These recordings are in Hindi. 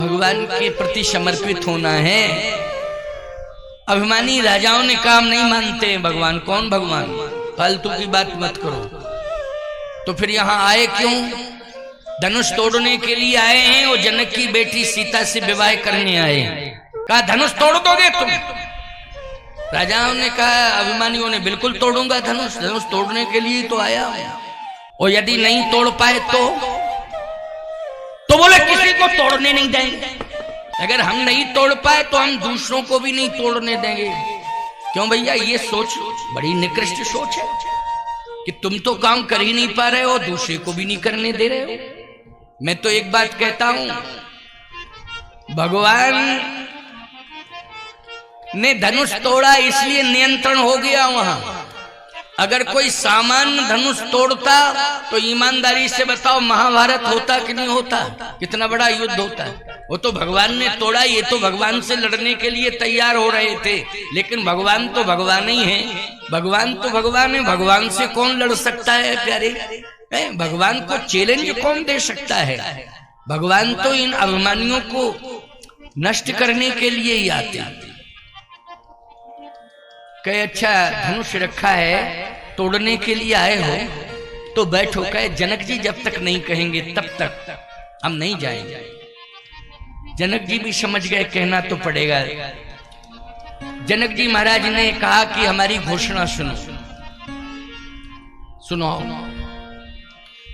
भगवान के प्रति समर्पित होना है। अभिमानी राजाओं ने काम नहीं मानते भगवान। कौन भगवान? फालतू की बात मत करो। तो फिर यहां आए क्यों? धनुष तोड़ने के लिए आए हैं और जनक की बेटी सीता से विवाह करने आए। कहा धनुष तोड़ दोगे तुम? राजाओं ने कहा, अभिमानियों ने, बिल्कुल तोड़ूंगा धनुष। धनुष तोड़ने के लिए तो आया। और यदि नहीं तोड़ पाए तो बोले किसी को तोड़ने नहीं देंगे। अगर हम नहीं तोड़ पाए तो हम दूसरों को भी नहीं तोड़ने देंगे। क्यों भैया? ये सोच बड़ी निकृष्ट सोच है कि तुम तो काम कर ही नहीं पा रहे हो, दूसरे को भी नहीं करने दे रहे हो। मैं तो एक बात कहता हूं, भगवान ने धनुष तोड़ा इसलिए नियंत्रण हो गया वहां। अगर कोई सामान्य धनुष तोड़ता तो ईमानदारी से बताओ महाभारत होता कि नहीं होता? कितना बड़ा युद्ध होता। वो तो भगवान ने तोड़ा, ये तो भगवान से लड़ने के लिए तैयार हो रहे थे। लेकिन भगवान तो भगवान ही है। भगवान तो भगवान है। भगवान से कौन लड़ सकता है प्यारे? भगवान को चैलेंज कौन दे सकता है? भगवान तो इन अभिमानियों को नष्ट करने के लिए ही आते हैं। कहे अच्छा धनुष रखा है, तोड़ने के लिए आए हो तो बैठो। कहे जनक जी जब तक नहीं कहेंगे तब तक हम नहीं जाएंगे। जनक जी भी समझ गए कहना तो पड़ेगा। जनक जी महाराज ने कहा कि हमारी घोषणा सुनो। सुनो।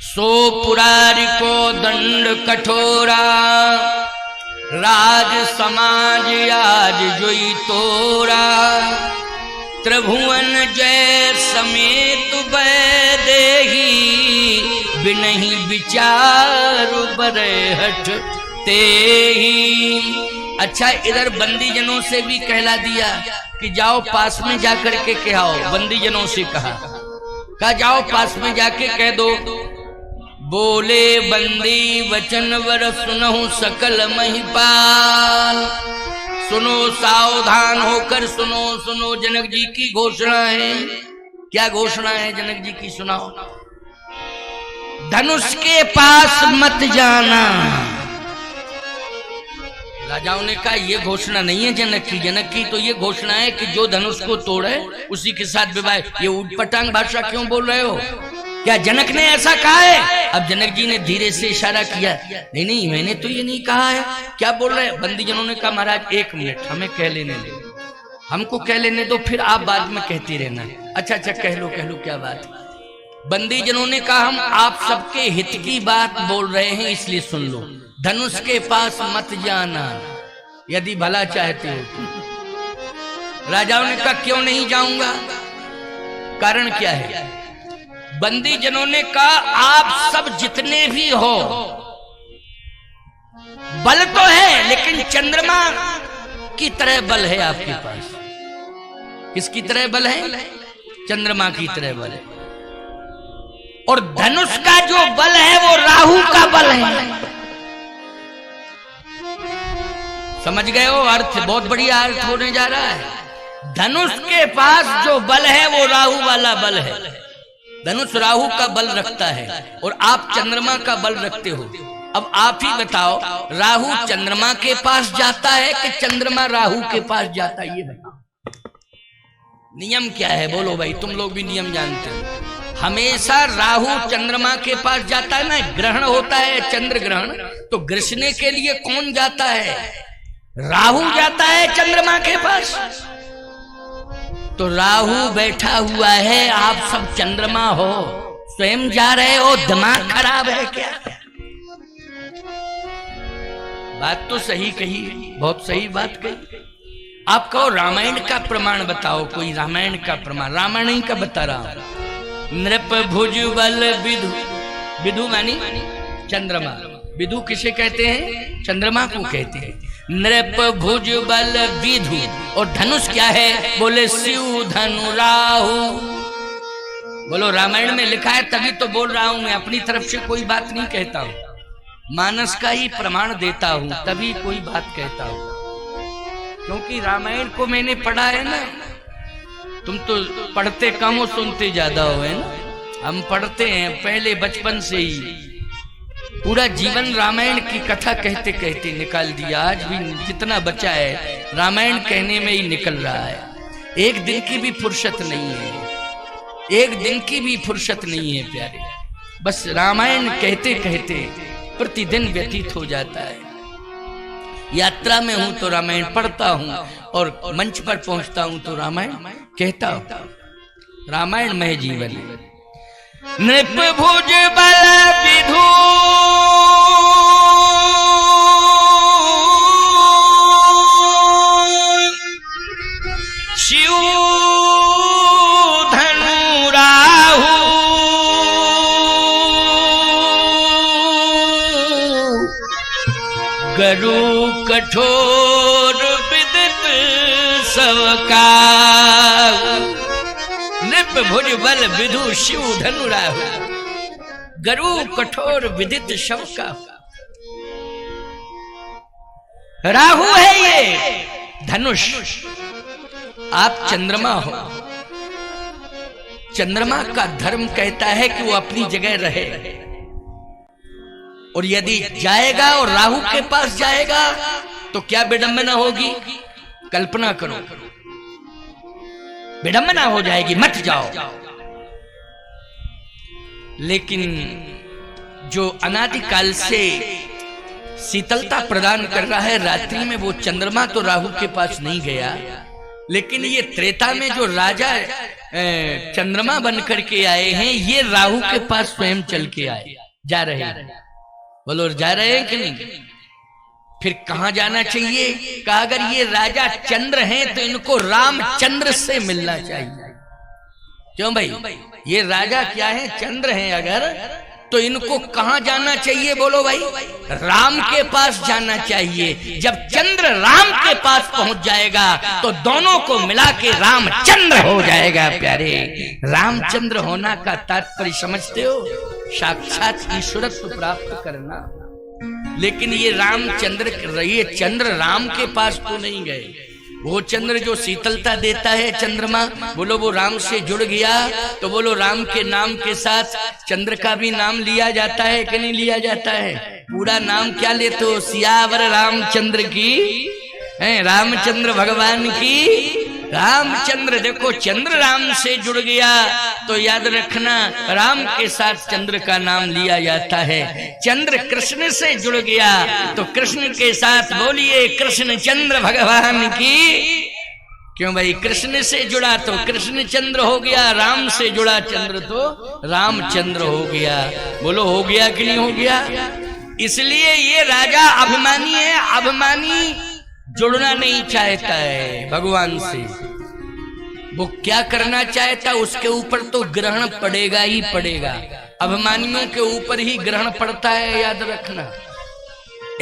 सो पुरारी को दंड कठोरा, राज समाज आज जोई तोरा। त्रिभुवन जय समेत वैदेही, बिनहि विचार बरे हठ तेही। अच्छा इधर बंदी जनों से भी कहला दिया कि जाओ पास में जाकर के कहो। बंदी जनों से कहा जाओ पास में जाके कह दो, बोले बंदी वचन वर सुनहु सकल महिपाल। सुनो, सावधान होकर सुनो। सुनो, जनक जी की घोषणा है। क्या घोषणा है जनक जी की? सुनाओ। धनुष के पास मत जाना। राजाओं ने कहा ये घोषणा नहीं है जनक की। जनक की तो ये घोषणा है कि जो धनुष को तोड़े उसी के साथ विवाह। ये ऊटपटांग भाषा क्यों बोल रहे हो? क्या जनक ने ऐसा कहा है? अब जनक जी ने धीरे से इशारा किया, नहीं नहीं मैंने तो ये नहीं कहा है। क्या बोल रहे हैं? बंदी जनों ने कहा महाराज एक मिनट हमें कह लेने दो, हमको कह लेने दो, फिर आप बाद में कहती रहना। अच्छा अच्छा कह लो क्या बात? बंदी जनों ने कहा हम आप सबके हित की बात बोल रहे हैं इसलिए सुन लो। धनुष के पास मत जाना यदि भला चाहते हो। राजाओं ने कहा क्यों नहीं जाऊंगा? कारण क्या है? बंदी जनों ने कहा आप सब जितने भी हो, बल तो है लेकिन चंद्रमा की तरह बल है आपके पास। किसकी तरह बल है? चंद्रमा की तरह बल है। और धनुष का जो बल है वो राहु का बल है। समझ गए हो अर्थ? बहुत बढ़िया अर्थ होने जा रहा है। धनुष के पास जो बल है वो राहु वाला बल है। धनुष राहु का बल रखता है और आप चंद्रमा का बल रखते हो। अब आप ही बताओ, राहु चंद्रमा के पास जाता है कि चंद्रमा राहु के पास जाता है? ये बताओ नियम क्या है? बोलो भाई, तुम लोग भी नियम जानते हो। हमेशा राहु चंद्रमा के पास जाता है ना। ग्रहण होता है चंद्र ग्रहण, तो ग्रसने के लिए कौन जाता है? राहु जाता है चंद्रमा के पास। तो राहु बैठा हुआ है, आप सब चंद्रमा हो, स्वयं जा रहे हो, दिमाग खराब है क्या? बात तो सही कही, बहुत सही बात कही। आप कहो रामायण का प्रमाण बताओ, कोई रामायण का प्रमाण। रामायण ही का बता रहा हूं। नृप भुज बल विधु, विधु मानी चंद्रमा। विधु किसे कहते हैं? चंद्रमा को कहते हैं। नृप भुज बल विधु। और धनुष क्या है? बोले शिव धनु राहु। बोलो रामायण में लिखा है तभी तो बोल रहा हूं मैं, अपनी तरफ से कोई बात नहीं कहता हूं, मानस का ही प्रमाण देता हूं तभी कोई बात कहता हूं। क्योंकि रामायण को मैंने पढ़ा है ना। तुम तो पढ़ते कम हो, सुनते ज्यादा हो, है ना। हम पढ़ते हैं पहले बचपन से ही। पूरा जीवन रामायण की कथा कहते कहते निकाल दिया। आज भी जितना बचा है रामायण कहने में ही निकल रहा है। एक दिन की भी फुर्सत नहीं है, एक दिन की भी फुर्सत नहीं है प्यारे। बस रामायण कहते कहते प्रतिदिन व्यतीत हो जाता है। यात्रा में हूं तो रामायण पढ़ता हूं और मंच पर पहुंचता हूं तो रामायण कहता हूं। रामायण में जीवन। नृप भुज बल विधु शिव धनु राहु गरु कठोर विदित सबकाहु। नृप भुज बल विधु शिव धनु राहु गरु कठोर विदित सबकाहु। राहु है ये धनुष, आप चंद्रमा हो। चंद्रमा का धर्म कहता है कि वो अपनी जगह रहे, और यदि जाएगा और राहु के पास जाएगा तो क्या विडंबना होगी? कल्पना करो, विडंबना हो जाएगी, मत जाओ। लेकिन जो अनादिकाल से शीतलता प्रदान कर रहा है रात्रि में, वो चंद्रमा तो राहु के पास नहीं गया, लेकिन ये त्रेता में जो राजा चंद्रमा बन करके आए हैं, ये राहु के पास स्वयं चल के आए, जा रहे हैं। बोलो जा रहे हैं कि नहीं? फिर कहां जाना चाहिए? कहा अगर ये राजा चंद्र हैं तो इनको रामचंद्र से मिलना चाहिए। क्यों भाई? ये राजा क्या है? चंद्र हैं। अगर तो इनको कहां जाना चाहिए? बोलो भाई, राम के पास जाना चाहिए। जब चंद्र राम के पास पहुंच जाएगा तो दोनों को मिला के रामचंद्र हो जाएगा। प्यारे, रामचंद्र होना का तात्पर्य समझते हो? साक्षात ईश्वरत्व प्राप्त करना। लेकिन ये रामचंद्र, ये चंद्र राम के पास तो नहीं गए। वो चंद्र जो शीतलता देता है, चंद्रमा, बोलो वो राम से जुड़ गया तो बोलो राम के नाम के साथ चंद्र का भी नाम लिया जाता है कि नहीं लिया जाता है? पूरा नाम क्या लेते हो? सियावर रामचंद्र की, रामचंद्र भगवान की। रामचंद्र, देखो चंद्र राम से जुड़ गया तो याद रखना राम के साथ चंद्र का नाम लिया जाता है। चंद्र कृष्ण से जुड़ गया तो कृष्ण के साथ बोलिए कृष्ण चंद्र भगवान की। क्यों भाई? कृष्ण से जुड़ा तो कृष्ण चंद्र हो गया, राम से जुड़ा चंद्र तो रामचंद्र हो गया। बोलो हो गया कि नहीं हो गया? इसलिए ये राजा अभिमानी है। अभिमानी जुड़ना नहीं चाहता है भगवान से। वो क्या करना चाहता है उसके ऊपर तो ग्रहण पड़ेगा ही पड़ेगा। अभिमानियों के ऊपर ही ग्रहण पड़ता है, याद रखना।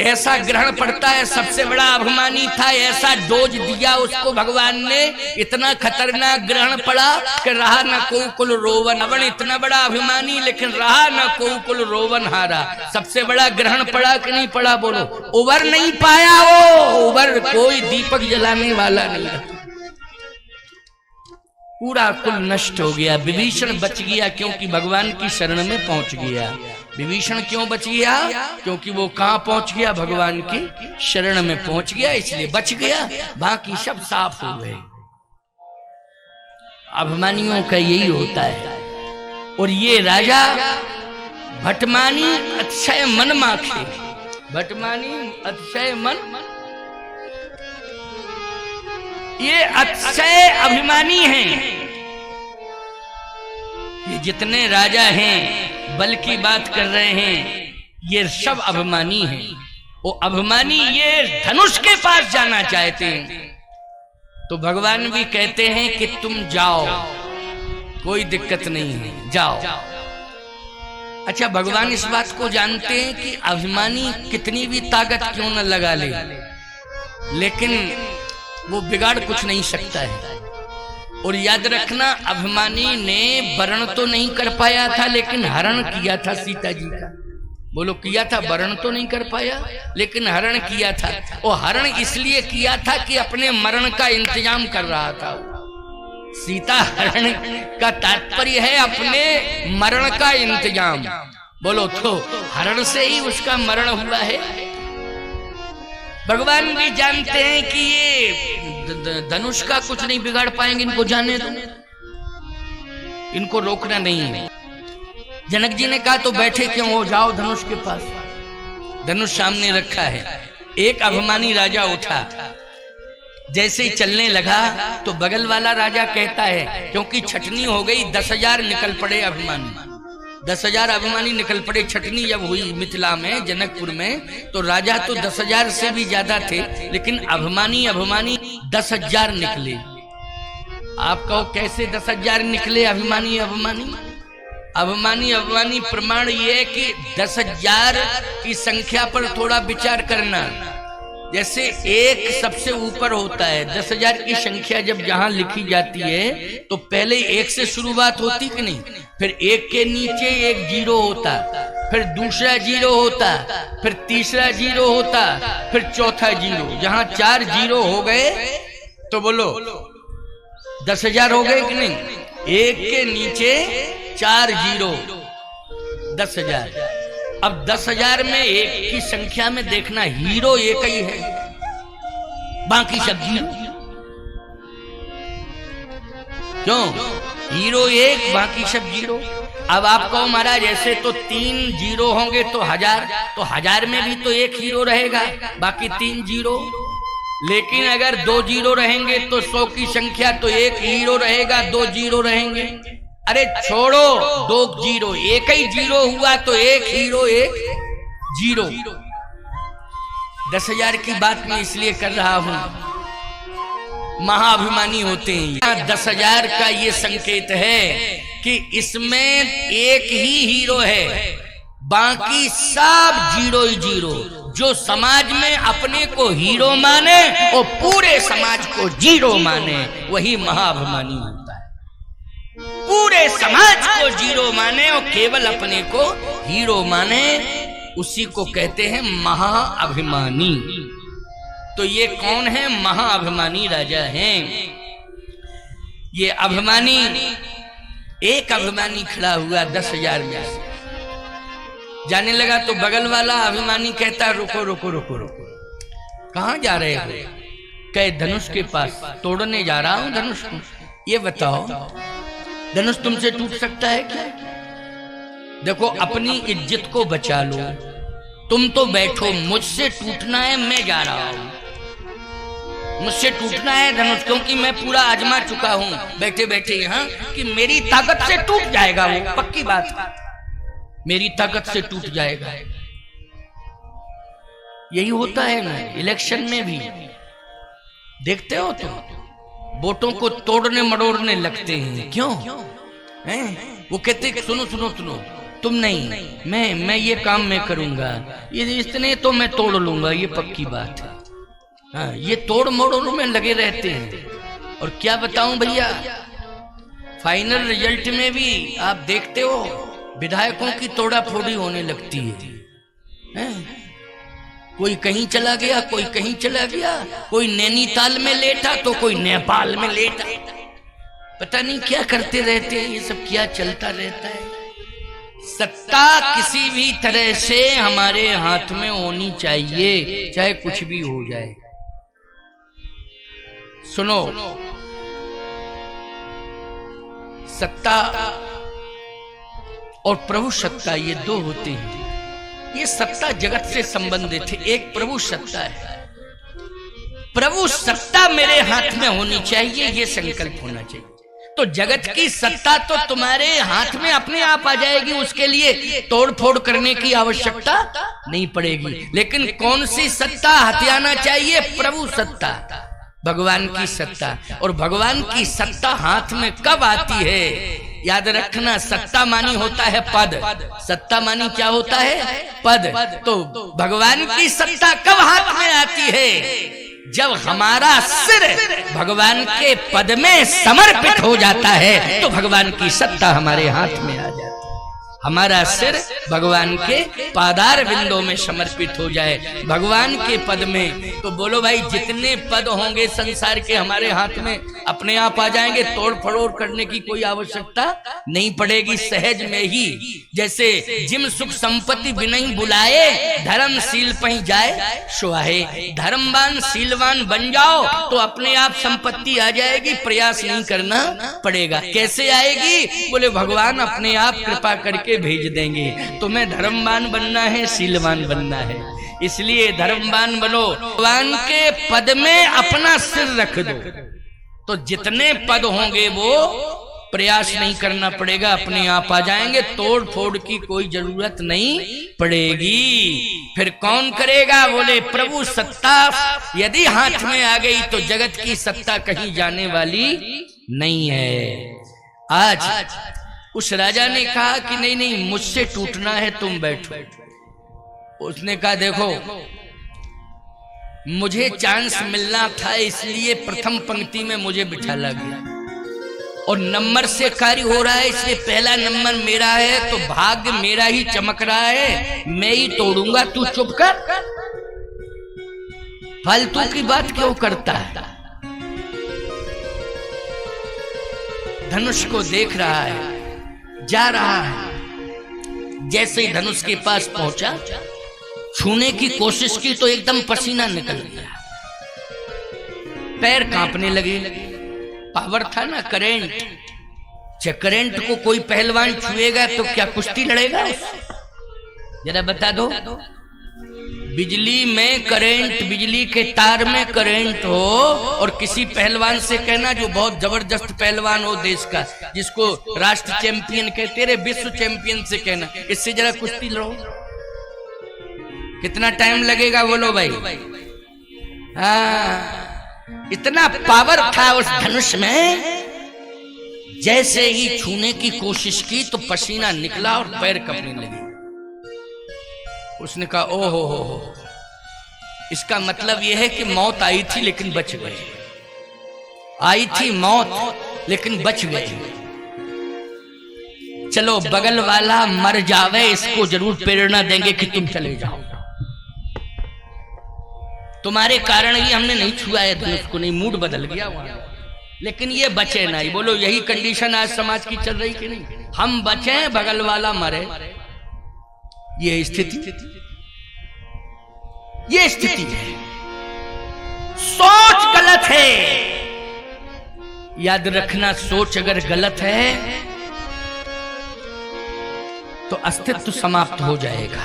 ऐसा ग्रहण पड़ता है, सबसे बड़ा अभिमानी था, ऐसा डोज दिया उसको भगवान ने, इतना खतरनाक ग्रहण पड़ा कि रहा न कोकुल रोवन। अवन इतना बड़ा अभिमानी लेकिन रहा न कोकुल रोवन हारा। सबसे बड़ा ग्रहण पड़ा कि नहीं पड़ा? बोलो। उबर नहीं पाया वो, उबर कोई दीपक जलाने वाला नहीं, पूरा कुल नष्ट हो गया। विभीषण बच गया क्योंकि भगवान की शरण में पहुंच गया। विभीषण क्यों बच गया? क्योंकि वो कहां पहुंच गया? भगवान की शरण में पहुंच गया, इसलिए बच गया। बाकी सब साफ हो गए। अभिमानियों का यही होता है। और ये राजा भटमानी अतिशय मन माखे, भटमानी अतिशय मन, ये अतिशय अभिमानी हैं। ये जितने राजा हैं, बल की बात कर रहे हैं, ये सब अभिमानी हैं। वो अभिमानी ये धनुष के पास जाना चाहते हैं तो भगवान भी कहते हैं कि तुम जाओ, कोई दिक्कत नहीं है, जाओ। अच्छा, भगवान इस बात को जानते हैं कि अभिमानी कितनी भी ताकत क्यों न लगा ले, लेकिन वो बिगाड़ कुछ नहीं सकता है। और याद रखना, अभिमानी ने वरण तो नहीं कर पाया था लेकिन हरण किया था सीता जी का। बोलो किया था? वरण तो नहीं कर पाया लेकिन हरण किया था। और हरण इसलिए किया था कि अपने मरण का इंतजाम कर रहा था। सीता हरण का तात्पर्य है अपने मरण का इंतजाम। बोलो तो हरण से ही उसका मरण हुआ है। भगवान भी जानते हैं कि ये धनुष का कुछ नहीं बिगाड़ पाएंगे, इनको जाने दो, इनको रोकना नहीं है। जनक जी ने कहा तो बैठे क्यों हो, जाओ धनुष के पास। धनुष सामने रखा है। एक अभिमानी राजा उठा, जैसे ही चलने लगा तो बगल वाला राजा कहता है, क्योंकि छटनी हो गई, 10,000 निकल पड़े अभिमानी, 10,000 अभिमानी निकल पड़े। छटनी जब हुई मिथिला में, जनकपुर में, तो राजा तो 10,000 से भी ज्यादा थे, लेकिन अभिमानी 10,000 निकले। आप कहो कैसे 10,000 निकले अभिमानी? अभिमानी प्रमाण ये है कि 10,000 की संख्या पर थोड़ा विचार करना। जैसे एक सबसे ऊपर होता है, 10,000 की संख्या जब जहां लिखी जाती है तो पहले एक से शुरुआत होती कि नहीं, फिर एक के नीचे एक 0 होता, फिर दूसरा 0 होता, फिर तीसरा 0 होता, फिर चौथा 0। जहां 4 0 हो गए तो बोलो 10,000 हो गए कि नहीं? एक के नीचे 4 0, 10,000। अब 10,000 में एक की संख्या में देखना, हीरो एक ही है, बाकी सब 0। क्यों? हीरो एक, बाकी सब 0। अब आप कहो महाराज ऐसे तो 3 0 होंगे तो 1000, तो 1000 में भी तो एक हीरो रहेगा, बाकी 3 0। लेकिन अगर 2 0 रहेंगे तो 100 की संख्या तो एक हीरो रहेगा, 2 0 रहेंगे। अरे छोड़ो 2 0, एक ही 0 हुआ तो एक हीरो एक 0। 10,000 की बात मैं इसलिए कर रहा हूं, महाअभिमानी होते हैं। 10,000 का ये संकेत है कि इसमें एक ही हीरो है, बाकी सब 0 ही 0। जो समाज में अपने को हीरो माने और पूरे समाज को 0 माने, वही महाअभिमानी होता है। पूरे समाज को 0 माने और केवल अपने को हीरो माने, उसी को कहते हैं महाअभिमानी। तो ये कौन है? महाअभिमानी राजा हैं। ये अभिमानी, एक अभिमानी खड़ा हुआ 10,000 में से, जाने लगा तो बगल वाला अभिमानी कहता रुको रुको रुको रुको, कहां जा रहे हो? कहे धनुष के पास, तोड़ने जा रहा हूं धनुष को। ये बताओ धनुष तुमसे टूट सकता है क्या? देखो अपनी इज्जत को बचा लो, तुम तो बैठो, मुझसे टूटना है, मैं जा रहा हूं, मुझसे टूटना है धनुष, क्योंकि मैं पूरा आजमा चुका हूं बैठे बैठे यहां कि मेरी ताकत से टूट जाएगा, वो पक्की बात है, मेरी ताकत से टूट जाएगा। यही होता है ना इलेक्शन में भी, देखते हो तो वोटों को तोड़ने मड़ोड़ने लगते हैं। क्यों हैं? वो कहते सुनो सुनो सुनो, तुम नहीं, मैं ये काम मैं करूंगा, ये इतने तो मैं तोड़ लूंगा, ये पक्की बात है। हाँ, ये तोड़ मोड़ों में लगे रहते हैं। और क्या बताऊं भैया, फाइनल रिजल्ट में भी आप देखते हो विधायकों की तोड़ा फोड़ी होने लगती है। कोई कहीं चला गया, कोई कहीं चला गया, कोई नैनीताल में लेटा तो कोई नेपाल में लेटा, पता नहीं क्या करते रहते हैं, ये सब क्या चलता रहता है। सत्ता किसी भी तरह से हमारे हाथ में होनी चाहिए, चाहे कुछ भी हो जाए। सुनो, सत्ता और प्रभु सत्ता ये दो होते हैं। ये सत्ता जगत से संबंधित है, एक प्रभु सत्ता है। प्रभु सत्ता मेरे हाथ में होनी चाहिए, ये संकल्प होना चाहिए। तो जगत की सत्ता तो तुम्हारे हाथ में अपने आप आ जाएगी, उसके लिए तोड़ फोड़ करने की आवश्यकता नहीं पड़ेगी। लेकिन कौन सी सत्ता हथियाना चाहिए? प्रभु सत्ता, भगवान की सत्ता। और भगवान की सत्ता हाथ में कब आती है? याद रखना, सत्ता मानी होता है पद। सत्ता मानी क्या होता है? पद। तो भगवान की सत्ता कब हाथ में आती है? जब हमारा सिर भगवान के पद में समर्पित हो जाता है, तो भगवान की सत्ता हमारे हाथ में आ जाती है। हमारा सिर भगवान के पादार बिंदों में समर्पित हो जाए, भगवान के पद में। तो बोलो भाई, जितने पद होंगे संसार के हमारे हाथ में अपने आप आ जाएंगे, तोड़ फड़ोड़ करने की कोई आवश्यकता नहीं पड़ेगी, सहज में ही। जैसे जिम सुख संपत्ति बिनई बुलाए, धर्मशील पही जाए सुहाए। धर्मवान शीलवान बन जाओ तो अपने आप संपत्ति आ जाएगी, प्रयास नहीं करना पड़ेगा। कैसे आएगी? बोले भगवान अपने आप कृपा करके भेज देंगे। तुम्हें धर्मवान बनना है, शीलवान बनना है, इसलिए धर्मवान बनो, भगवान के पद में अपना सिर रख दो, तो जितने पद होंगे वो प्रयास नहीं करना पड़ेगा, अपने आप आ जाएंगे, तोड़ फोड़ की कोई जरूरत नहीं पड़ेगी। फिर कौन करेगा? बोले प्रभु सत्ता यदि हाथ में आ गई तो जगत की सत्ता कहीं जाने वाली नहीं है। आज उस राजा ने कहा कि नहीं नहीं, मुझसे टूटना है, तुम बैठो। उसने कहा देखो, मुझे चांस मिलना था, इसलिए प्रथम पंक्ति में मुझे बिठाला गया, और नंबर से कार्य हो रहा है, इसलिए पहला नंबर मेरा है, तो भाग्य मेरा ही चमक रहा है, मैं ही तोड़ूंगा, तू चुप कर। फालतू की बात क्यों करता है? धनुष को देख रहा है, जा रहा है। जैसे ही धनुष के पास पहुंचा, छूने की कोशिश की तो एकदम पसीना निकल गया, पैर कांपने लगे। पावर था ना, करंट। जब करंट को कोई पहलवान छुएगा तो क्या कुश्ती लड़ेगा? जरा बता दो। बिजली में करंट, बिजली के तार में करंट हो, और किसी पहलवान से कहना जो बहुत जबरदस्त पहलवान हो देश का, जिसको राष्ट्र चैंपियन कहते रहे, विश्व चैंपियन से कहना, इससे जरा कुश्ती लड़ो, कितना टाइम लगेगा? बोलो भाई। इतना पावर था उस धनुष में, जैसे ही छूने की कोशिश की तो पसीना निकला और पैर कांपने लगे। उसने कहा ओहो हो, इसका मतलब यह है कि मौत आई थी लेकिन बच गए, आई थी मौत लेकिन बच गए। चलो बगल वाला मर जावे, इसको जरूर प्रेरणा देंगे कि तुम चले जाओ, तुम्हारे कारण ही हमने नहीं छुआ है धनुष को, नहीं, मूड बदल गया वहां, लेकिन ये बचे नहीं। बोलो यही कंडीशन आज समाज की चल रही कि नहीं? हम बचे, बगल वाला मरे, ये स्थिति है। सोच गलत है, याद रखना, सोच अगर गलत है तो अस्तित्व समाप्त हो जाएगा,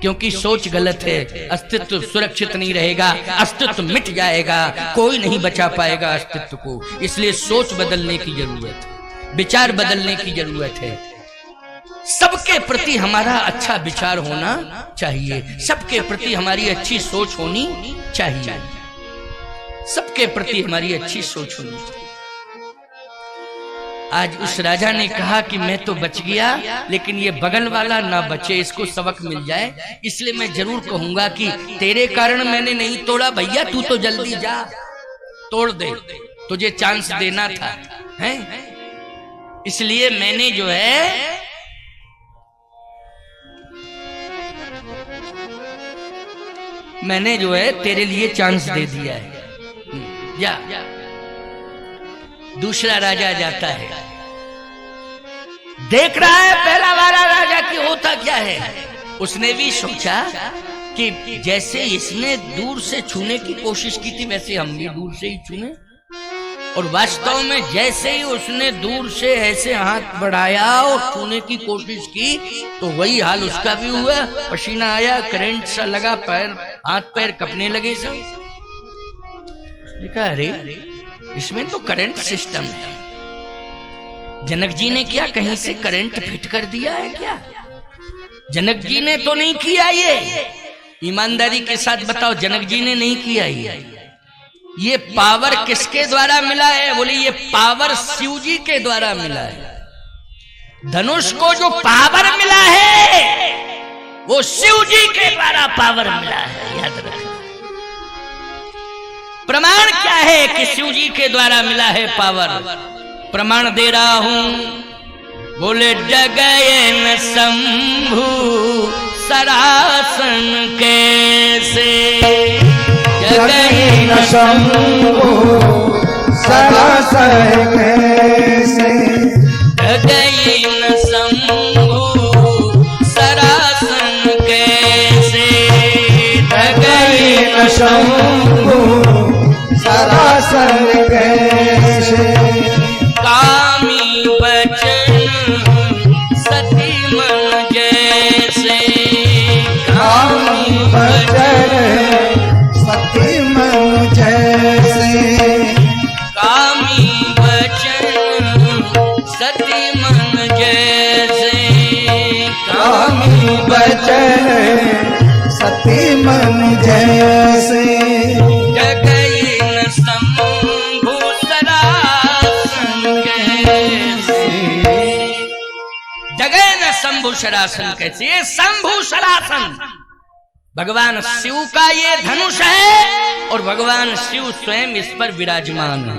क्योंकि सोच गलत है, अस्तित्व सुरक्षित नहीं रहेगा, अस्तित्व मिट जाएगा, कोई नहीं बचा पाएगा अस्तित्व को। इसलिए सोच बदलने की जरूरत है, विचार बदलने की जरूरत है। सबके प्रति हमारा अच्छा विचार होना चाहिए, सबके प्रति हमारी अच्छी सोच होनी चाहिए, सबके प्रति हमारी अच्छी सोच होनी चाहिए। आज उस राजा ने कहा कि मैं तो बच गया, लेकिन ये बगल वाला ना बचे, इसको सबक मिल जाए। इसलिए मैं जरूर कहूंगा कि तेरे कारण मैंने नहीं तोड़ा भैया, तू तो जल्दी जा तोड़ दे, तुझे चांस देना था, हैं? इसलिए मैंने जो है तेरे लिए चांस दे दिया है। जा। दूसरा राजा जाता है, देख रहा है पहला वाला राजा की होता क्या है। उसने भी सोचा कि जैसे इसने दूर से छूने की कोशिश की थी, वैसे हम भी दूर से ही छूने। और वास्तव में जैसे ही उसने दूर से ऐसे हाथ बढ़ाया और छूने की कोशिश की, तो वही हाल उसका भी हुआ। पसीना आया, करंट सा लगा, पैर, हाथ पैर कपने लगे सब। देखा, अरे इसमें तो करंट सिस्टम है। जनक जी ने क्या कहीं से करंट फिट कर दिया है क्या? जनक जी ने तो नहीं किया ये। ईमानदारी के साथ बताओ, जनक जी ने नहीं किया ये पावर किसके द्वारा मिला है? बोले ये पावर शिव जी के द्वारा मिला है। धनुष को जो पावर मिला है वो शिव जी के द्वारा पावर मिला है, याद रखना। प्रमाण क्या है कि शिव जी के द्वारा मिला है पावर? प्रमाण दे रहा हूं, बोले जगए न शंभु सरासन कैसे, जगए न शंभु सरासन कैसे, जगए न शंभु सरासन कैसे, जगए न शंभु सरासन कैसे, कामी बचन सती मन जैसे, कामी बचन सती मन जैसे, कामी बचन सती मन जैसे, कामी बचन सती मन जैसे, जगए न शंभु सरासन कैसे, जगए न शंभु सरासन कैसे। ये शंभु सरासन भगवान शिव का ये धनुष है और भगवान शिव स्वयं इस पर विराजमान है।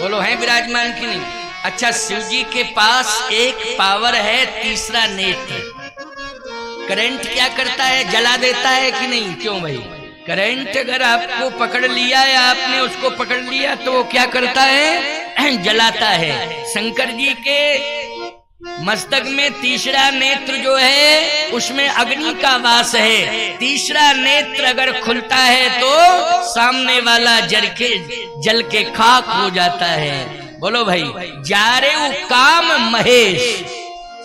बोलो है विराजमान की नहीं? अच्छा, शिव जी के पास एक पावर है, तीसरा नेत्र। करंट क्या करता है? जला देता है कि नहीं? क्यों भाई? करंट अगर आपको पकड़ लिया या आपने उसको पकड़ लिया तो वो क्या करता है? जलाता है। शंकर जी के मस्तक में तीसरा नेत्र जो है उसमें अग्नि का वास है। तीसरा नेत्र अगर खुलता है तो सामने वाला जल के खाक हो जाता है। बोलो भाई, जारे काम महेश।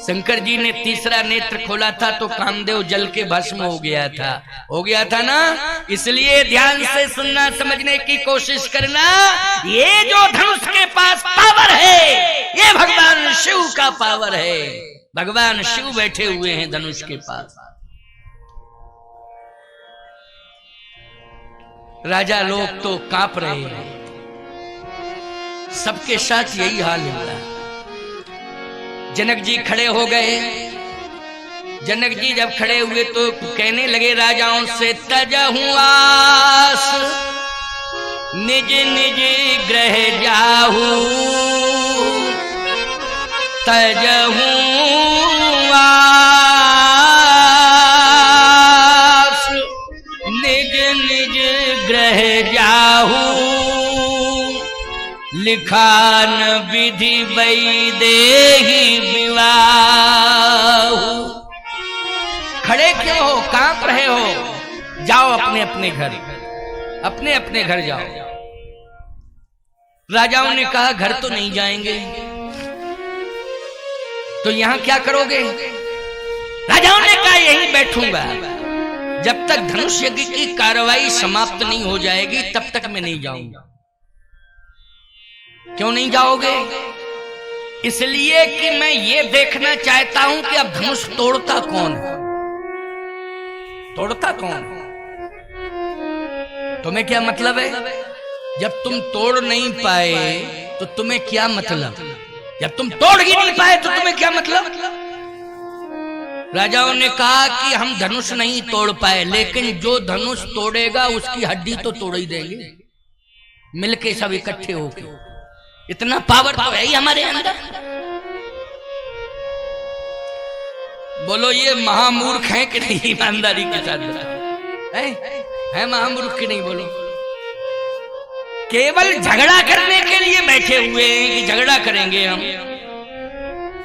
शंकर जी ने तीसरा नेत्र खोला था तो कामदेव जल के भस्म हो गया था ना। इसलिए ध्यान से सुनना, समझने की कोशिश करना। ये जो धनुष के पास पावर है ये भगवान शिव का पावर है। भगवान शिव बैठे हुए हैं धनुष के पास। राजा लोग तो कांप रहे हैं, सबके साथ यही हाल होता है। जनक जी खड़े हो गए। जनक जी जब खड़े हुए तो कहने लगे राजाओं से, तजहु आस निज निज ग्रह जाहू, तजहु आस निज निज ग्रह जाहू, लिखान विधि वैदेही विवाह। खड़े क्यों हो? कांप रहे हो? जाओ अपने अपने घर, अपने अपने घर जाओ। राजाओं ने कहा घर तो नहीं जाएंगे, तो यहां क्या करोगे? राजाओं ने कहा यहीं बैठूंगा, जब तक धनुष यज्ञ की कार्रवाई समाप्त नहीं हो जाएगी तब तक मैं नहीं जाऊंगा। क्यों नहीं जाओगे? इसलिए कि मैं ये देखना चाहता हूं कि अब धनुष तोड़ता कौन है, तोड़ता कौन। तुम्हें क्या मतलब है? जब तुम तोड़ नहीं पाए तो तुम्हें क्या मतलब? जब तुम तोड़ ही नहीं पाए तो तुम्हें क्या मतलब? राजाओं ने कहा कि हम धनुष नहीं तोड़ पाए, लेकिन जो धनुष तोड़ेगा उसकी हड्डी तो तोड़ ही देंगे, मिलके सब इकट्ठे होके। इतना पावर तो है ही हमारे अंदर। बोलो ये महामूर्ख हैं कि नहीं? ईमानदारी के साथ है महामूर्ख कि नहीं? बोलो। केवल झगड़ा करने के लिए बैठे हुए हैं कि झगड़ा करेंगे हम,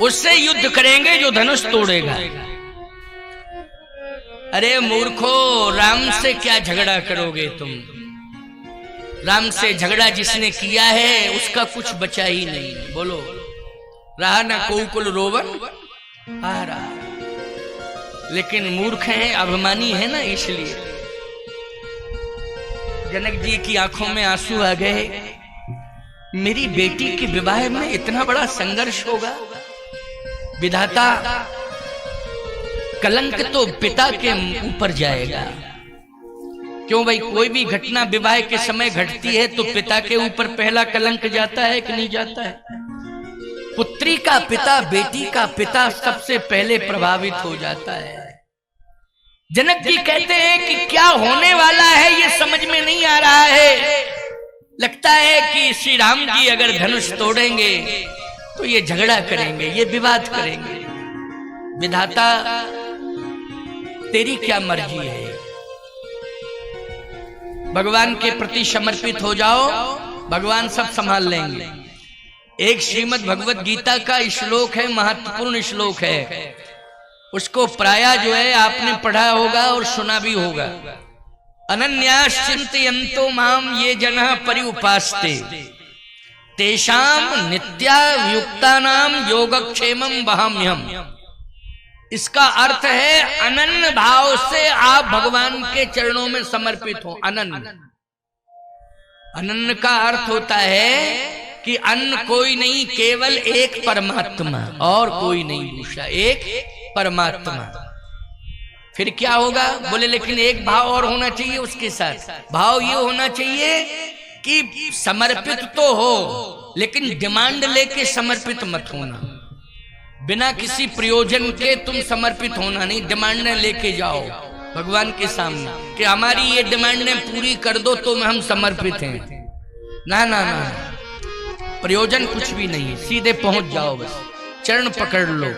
उससे युद्ध करेंगे जो धनुष तोड़ेगा। अरे मूर्खो, राम से क्या झगड़ा करोगे तुम? राम से झगड़ा जिसने किया है उसका कुछ बचा ही नहीं। बोलो, रहा ना कोकुल रोवन आ रहा। लेकिन मूर्ख हैं, अभिमानी है ना, इसलिए। जनक जी की आंखों में आंसू आ गए। मेरी बेटी के विवाह में इतना बड़ा संघर्ष होगा। विधाता, कलंक तो पिता के ऊपर जाएगा। क्यों भाई? कोई भी घटना विवाह के समय घटती है तो पिता के ऊपर पहला कलंक जाता है कि नहीं जाता है? पुत्री का पिता, बेटी का पिता सबसे पहले प्रभावित हो जाता है। जनक जी कहते हैं कि क्या होने वाला है ये समझ में नहीं आ रहा है। लगता है कि श्री राम जी अगर धनुष तोड़ेंगे तो ये झगड़ा करेंगे, ये विवाद करेंगे। विधाता तेरी क्या मर्जी है, भगवान के प्रति समर्पित हो जाओ, भगवान सब संभाल लेंगे। एक श्रीमद् भगवत गीता का श्लोक है, महत्वपूर्ण श्लोक है, उसको प्रायः जो है आपने पढ़ा होगा और सुना भी होगा। अनन्यास चिंतयन्तो माम ये जनः पर्युपास्ते तेषाम नित्यायुक्तानाम योगक्षेमं वहाम्यहम्। इसका अर्थ है अनन्य भाव से आप भगवान के चरणों में समर्पित हो। अनन्य, अनन्य का अर्थ होता है कि अन्य कोई नहीं, केवल एक परमात्मा, और कोई नहीं दूसरा, एक परमात्मा। फिर क्या होगा? बोले लेकिन एक भाव और होना चाहिए उसके साथ। भाव ये होना चाहिए कि समर्पित तो हो, लेकिन डिमांड लेके समर्पित मत होना। बिना किसी प्रयोजन के तुम समर्पित होना नहीं, डिमांड लेके जाओ भगवान के सामने कि हमारी ये डिमांड पूरी कर दो तो हम समर्पित हैं। ना ना ना, प्रयोजन कुछ भी नहीं, सीधे पहुंच जाओ, बस चरण पकड़ लो।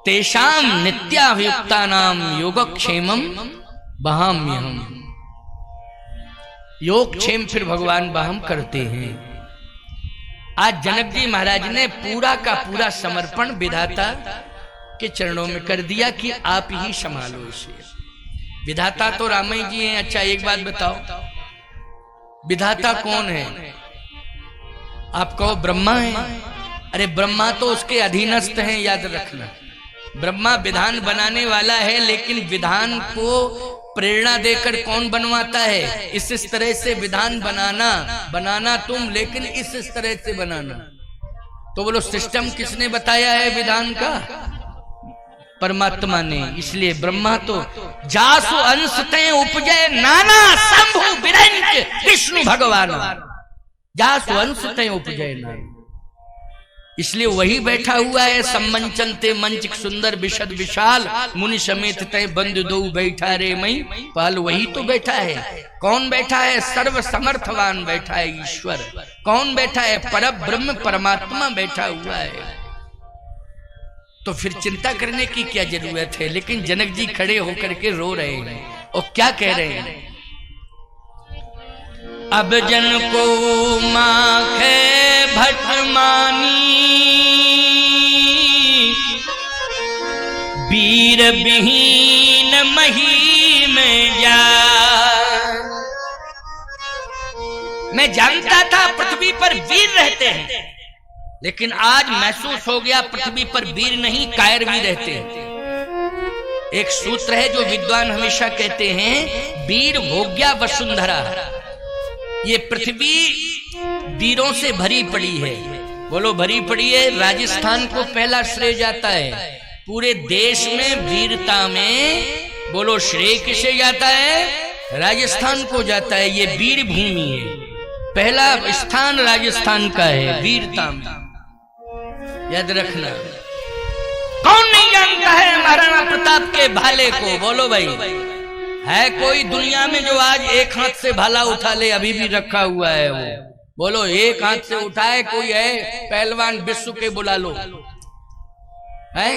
तेषाम नित्याभियुक्तानाम योगक्षेमं वहाम्यहम्। योगक्षेम फिर भगवान वहम करते हैं। आज जनक जी महाराज ने पूरा का पूरा समर्पण विधाता के चरणों में कर दिया कि आप ही संभालो इसे। विधाता तो रामई जी हैं। अच्छा एक बात बताओ, विधाता कौन है? आप कहो ब्रह्मा है। अरे ब्रह्मा तो उसके अधीनस्थ हैं, याद रखना। ब्रह्मा विधान बनाने वाला है, लेकिन विधान को प्रेरणा देकर कौन बनवाता है? इस तरह से विधान बनाना तुम, लेकिन इस तरह से बनाना। तो बोलो सिस्टम किसने बताया है विधान का? परमात्मा ने। इसलिए ब्रह्मा तो जासु अंश ते उपजय नाना शंभु विरंच विष्णु भगवान, जासु अंश ते उपजय नाना। इसलिए वही बैठा हुआ है। सम्मंचनते मंच सुंदर विशद विशाल मुनि समेत तय बंधु दो बैठा रे मई पहल। वही तो बैठा है। कौन बैठा है? सर्व समर्थवान बैठा है ईश्वर। कौन बैठा है? पर ब्रह्म परमात्मा बैठा हुआ है। तो फिर चिंता करने की क्या जरूरत है? लेकिन जनक जी खड़े होकर के रो रहे हैं और क्या कह रहे हैं? अब जन को माखे भटमानी वीर विहीन मही में जा। मैं जानता था पृथ्वी पर वीर रहते हैं, लेकिन आज महसूस हो गया पृथ्वी पर वीर नहीं कायर भी रहते हैं। एक सूत्र है जो विद्वान हमेशा कहते हैं, वीर भोग्या वसुंधरा। ये पृथ्वी वीरों से भरी पड़ी है। बोलो भरी पड़ी है। राजस्थान को पहला श्रेय जाता है पूरे देश में वीरता में। बोलो श्रेय किसे जाता है? राजस्थान को जाता है। ये वीर भूमि है, पहला स्थान राजस्थान का है वीरता में, याद रखना। कौन नहीं जानता है महाराणा प्रताप के भाले को? बोलो भाई, है कोई दुनिया में जो आज एक हाथ से भाला उठा ले? अभी भी रखा हुआ है वो। बोलो एक हाथ से उठाए कोई है? पहलवान विश्व के बुला लो, है?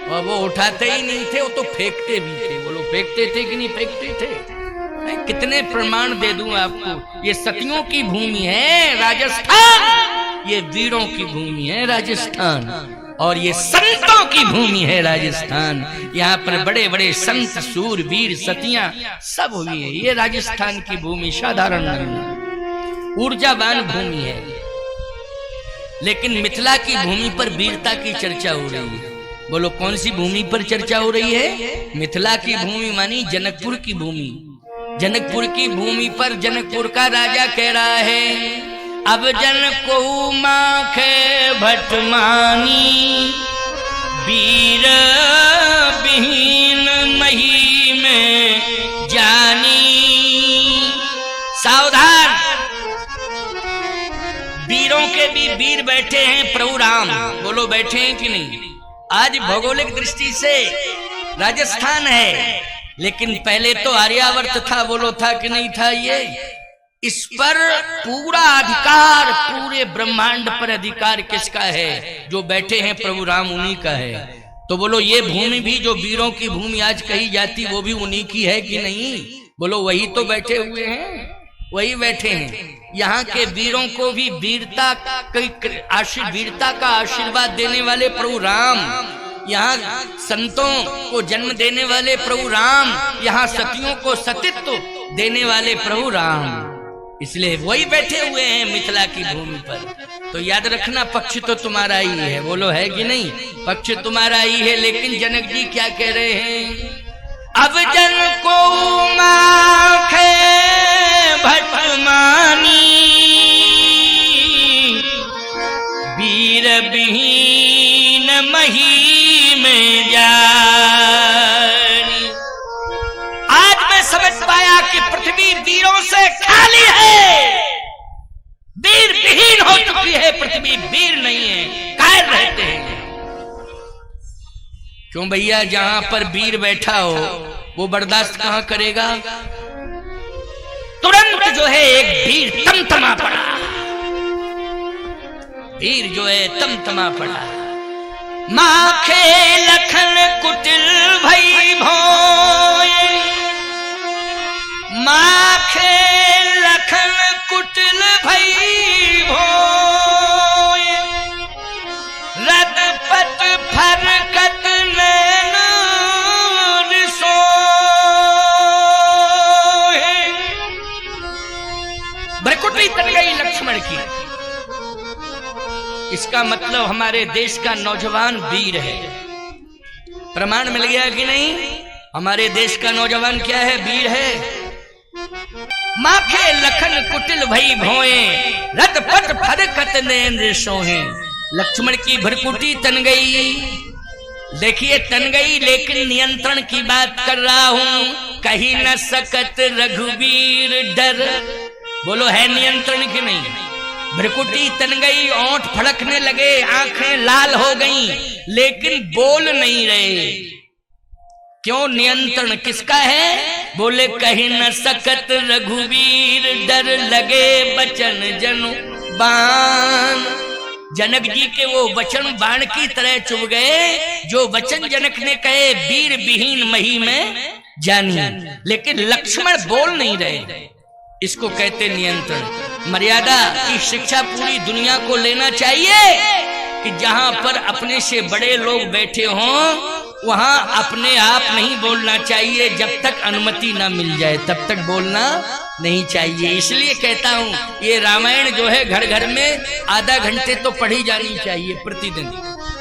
और वो उठाते ही नहीं थे, वो तो फेंकते भी थे। बोलो फेंकते थे कि नहीं फेंकते थे? कितने प्रमाण दे दूं आपको। ये सतियों की भूमि है राजस्थान, ये वीरों की भूमि है राजस्थान, और ये संतों की भूमि है राजस्थान। यहाँ पर बड़े बड़े संत सूर वीर सतियां सब हुई है। ये राजस्थान की भूमि साधारण नहीं, ऊर्जावान भूमि है। लेकिन मिथिला की भूमि पर वीरता की चर्चा हो रही है। बोलो कौन सी भूमि पर चर्चा हो रही है? मिथिला की भूमि मानी जनकपुर की भूमि। जनकपुर की भूमि पर जनकपुर का राजा कह रहा है, अब जन को माखे भटमानी वीर विहीन मही में जानी। सावधान, वीरों के भी वीर बैठे हैं प्रभु राम। बोलो बैठे हैं कि नहीं? आज भौगोलिक दृष्टि से राजस्थान है, लेकिन पहले तो आर्यावर्त था। बोलो था कि नहीं था? ये इस पर पूरा अधिकार, पूरे ब्रह्मांड पर अधिकार किसका है? जो बैठे हैं प्रभु राम उन्हीं का है। तो बोलो ये भूमि भी जो वीरों की भूमि आज कही जाती वो भी उन्हीं की है कि नहीं? बोलो वही तो बैठे हुए हैं, वही बैठे हैं। यहाँ के वीरों को भी वीरता का आशीर्वाद देने वाले प्रभु राम, यहाँ संतों को जन्म देने वाले प्रभु राम, यहाँ सतियों को सतित्व देने वाले प्रभु राम, इसलिए वही बैठे हुए हैं मिथिला की भूमि पर। तो याद रखना पक्ष तो तुम्हारा ही है। बोलो है कि नहीं? पक्ष तुम्हारा ही है। लेकिन जनक जी क्या कह रहे हैं? अब जन को माखे भटमानी, वीर विहीन मही में जानी। आज मैं समझ पाया कि पृथ्वी वीरों से खाली है, वीर विहीन हो चुकी है पृथ्वी, वीर नहीं है, कायर रहते हैं। क्यों भैया? जहां पर वीर बैठा हो वो बर्दाश्त कहां करेगा? तुरंत जो है एक वीर तमतमा पड़ा, वीर जो है तमतमा पड़ा। माखे लखन कुटिल भई भोय, माखे लखन कुटिल भई भोय, रद पट फरकत नैन सोहे। भ्रकुटी तन गई लक्ष्मण की। इसका मतलब हमारे देश का नौजवान वीर है। प्रमाण मिल गया कि नहीं? हमारे देश का नौजवान क्या है? वीर है। माखे लखन कुटिल भई भोए, रत पट फरकत नैन सोहे। लक्ष्मण की भ्रकुटी तन गई। देखिए तन गई, लेकिन नियंत्रण की बात कर रहा हूं। कहीं न सकत रघुवीर डर। बोलो है नियंत्रण की नहीं? भ्रकुटी तन गई, ओंठ फड़कने लगे, आंखें लाल हो गईं, लेकिन बोल नहीं रहे। क्यों? नियंत्रण किसका है? बोले कहीं न सकत रघुवीर डर, लगे बचन जनु बाण। जनक जी के वो वचन बाण की तरह चुभ गए, जो वचन जनक ने कहे वीर विहीन मही में जानी, लेकिन लक्ष्मण बोल नहीं रहे। इसको कहते नियंत्रण। मर्यादा की शिक्षा पूरी दुनिया को लेना चाहिए कि जहां पर अपने से बड़े लोग बैठे हों वहां अपने आप नहीं बोलना चाहिए। जब तक अनुमति ना मिल जाए तब तक बोलना नहीं चाहिए। इसलिए कहता हूं ये रामायण जो है घर घर में आधा घंटे तो पढ़ी जानी चाहिए प्रतिदिन।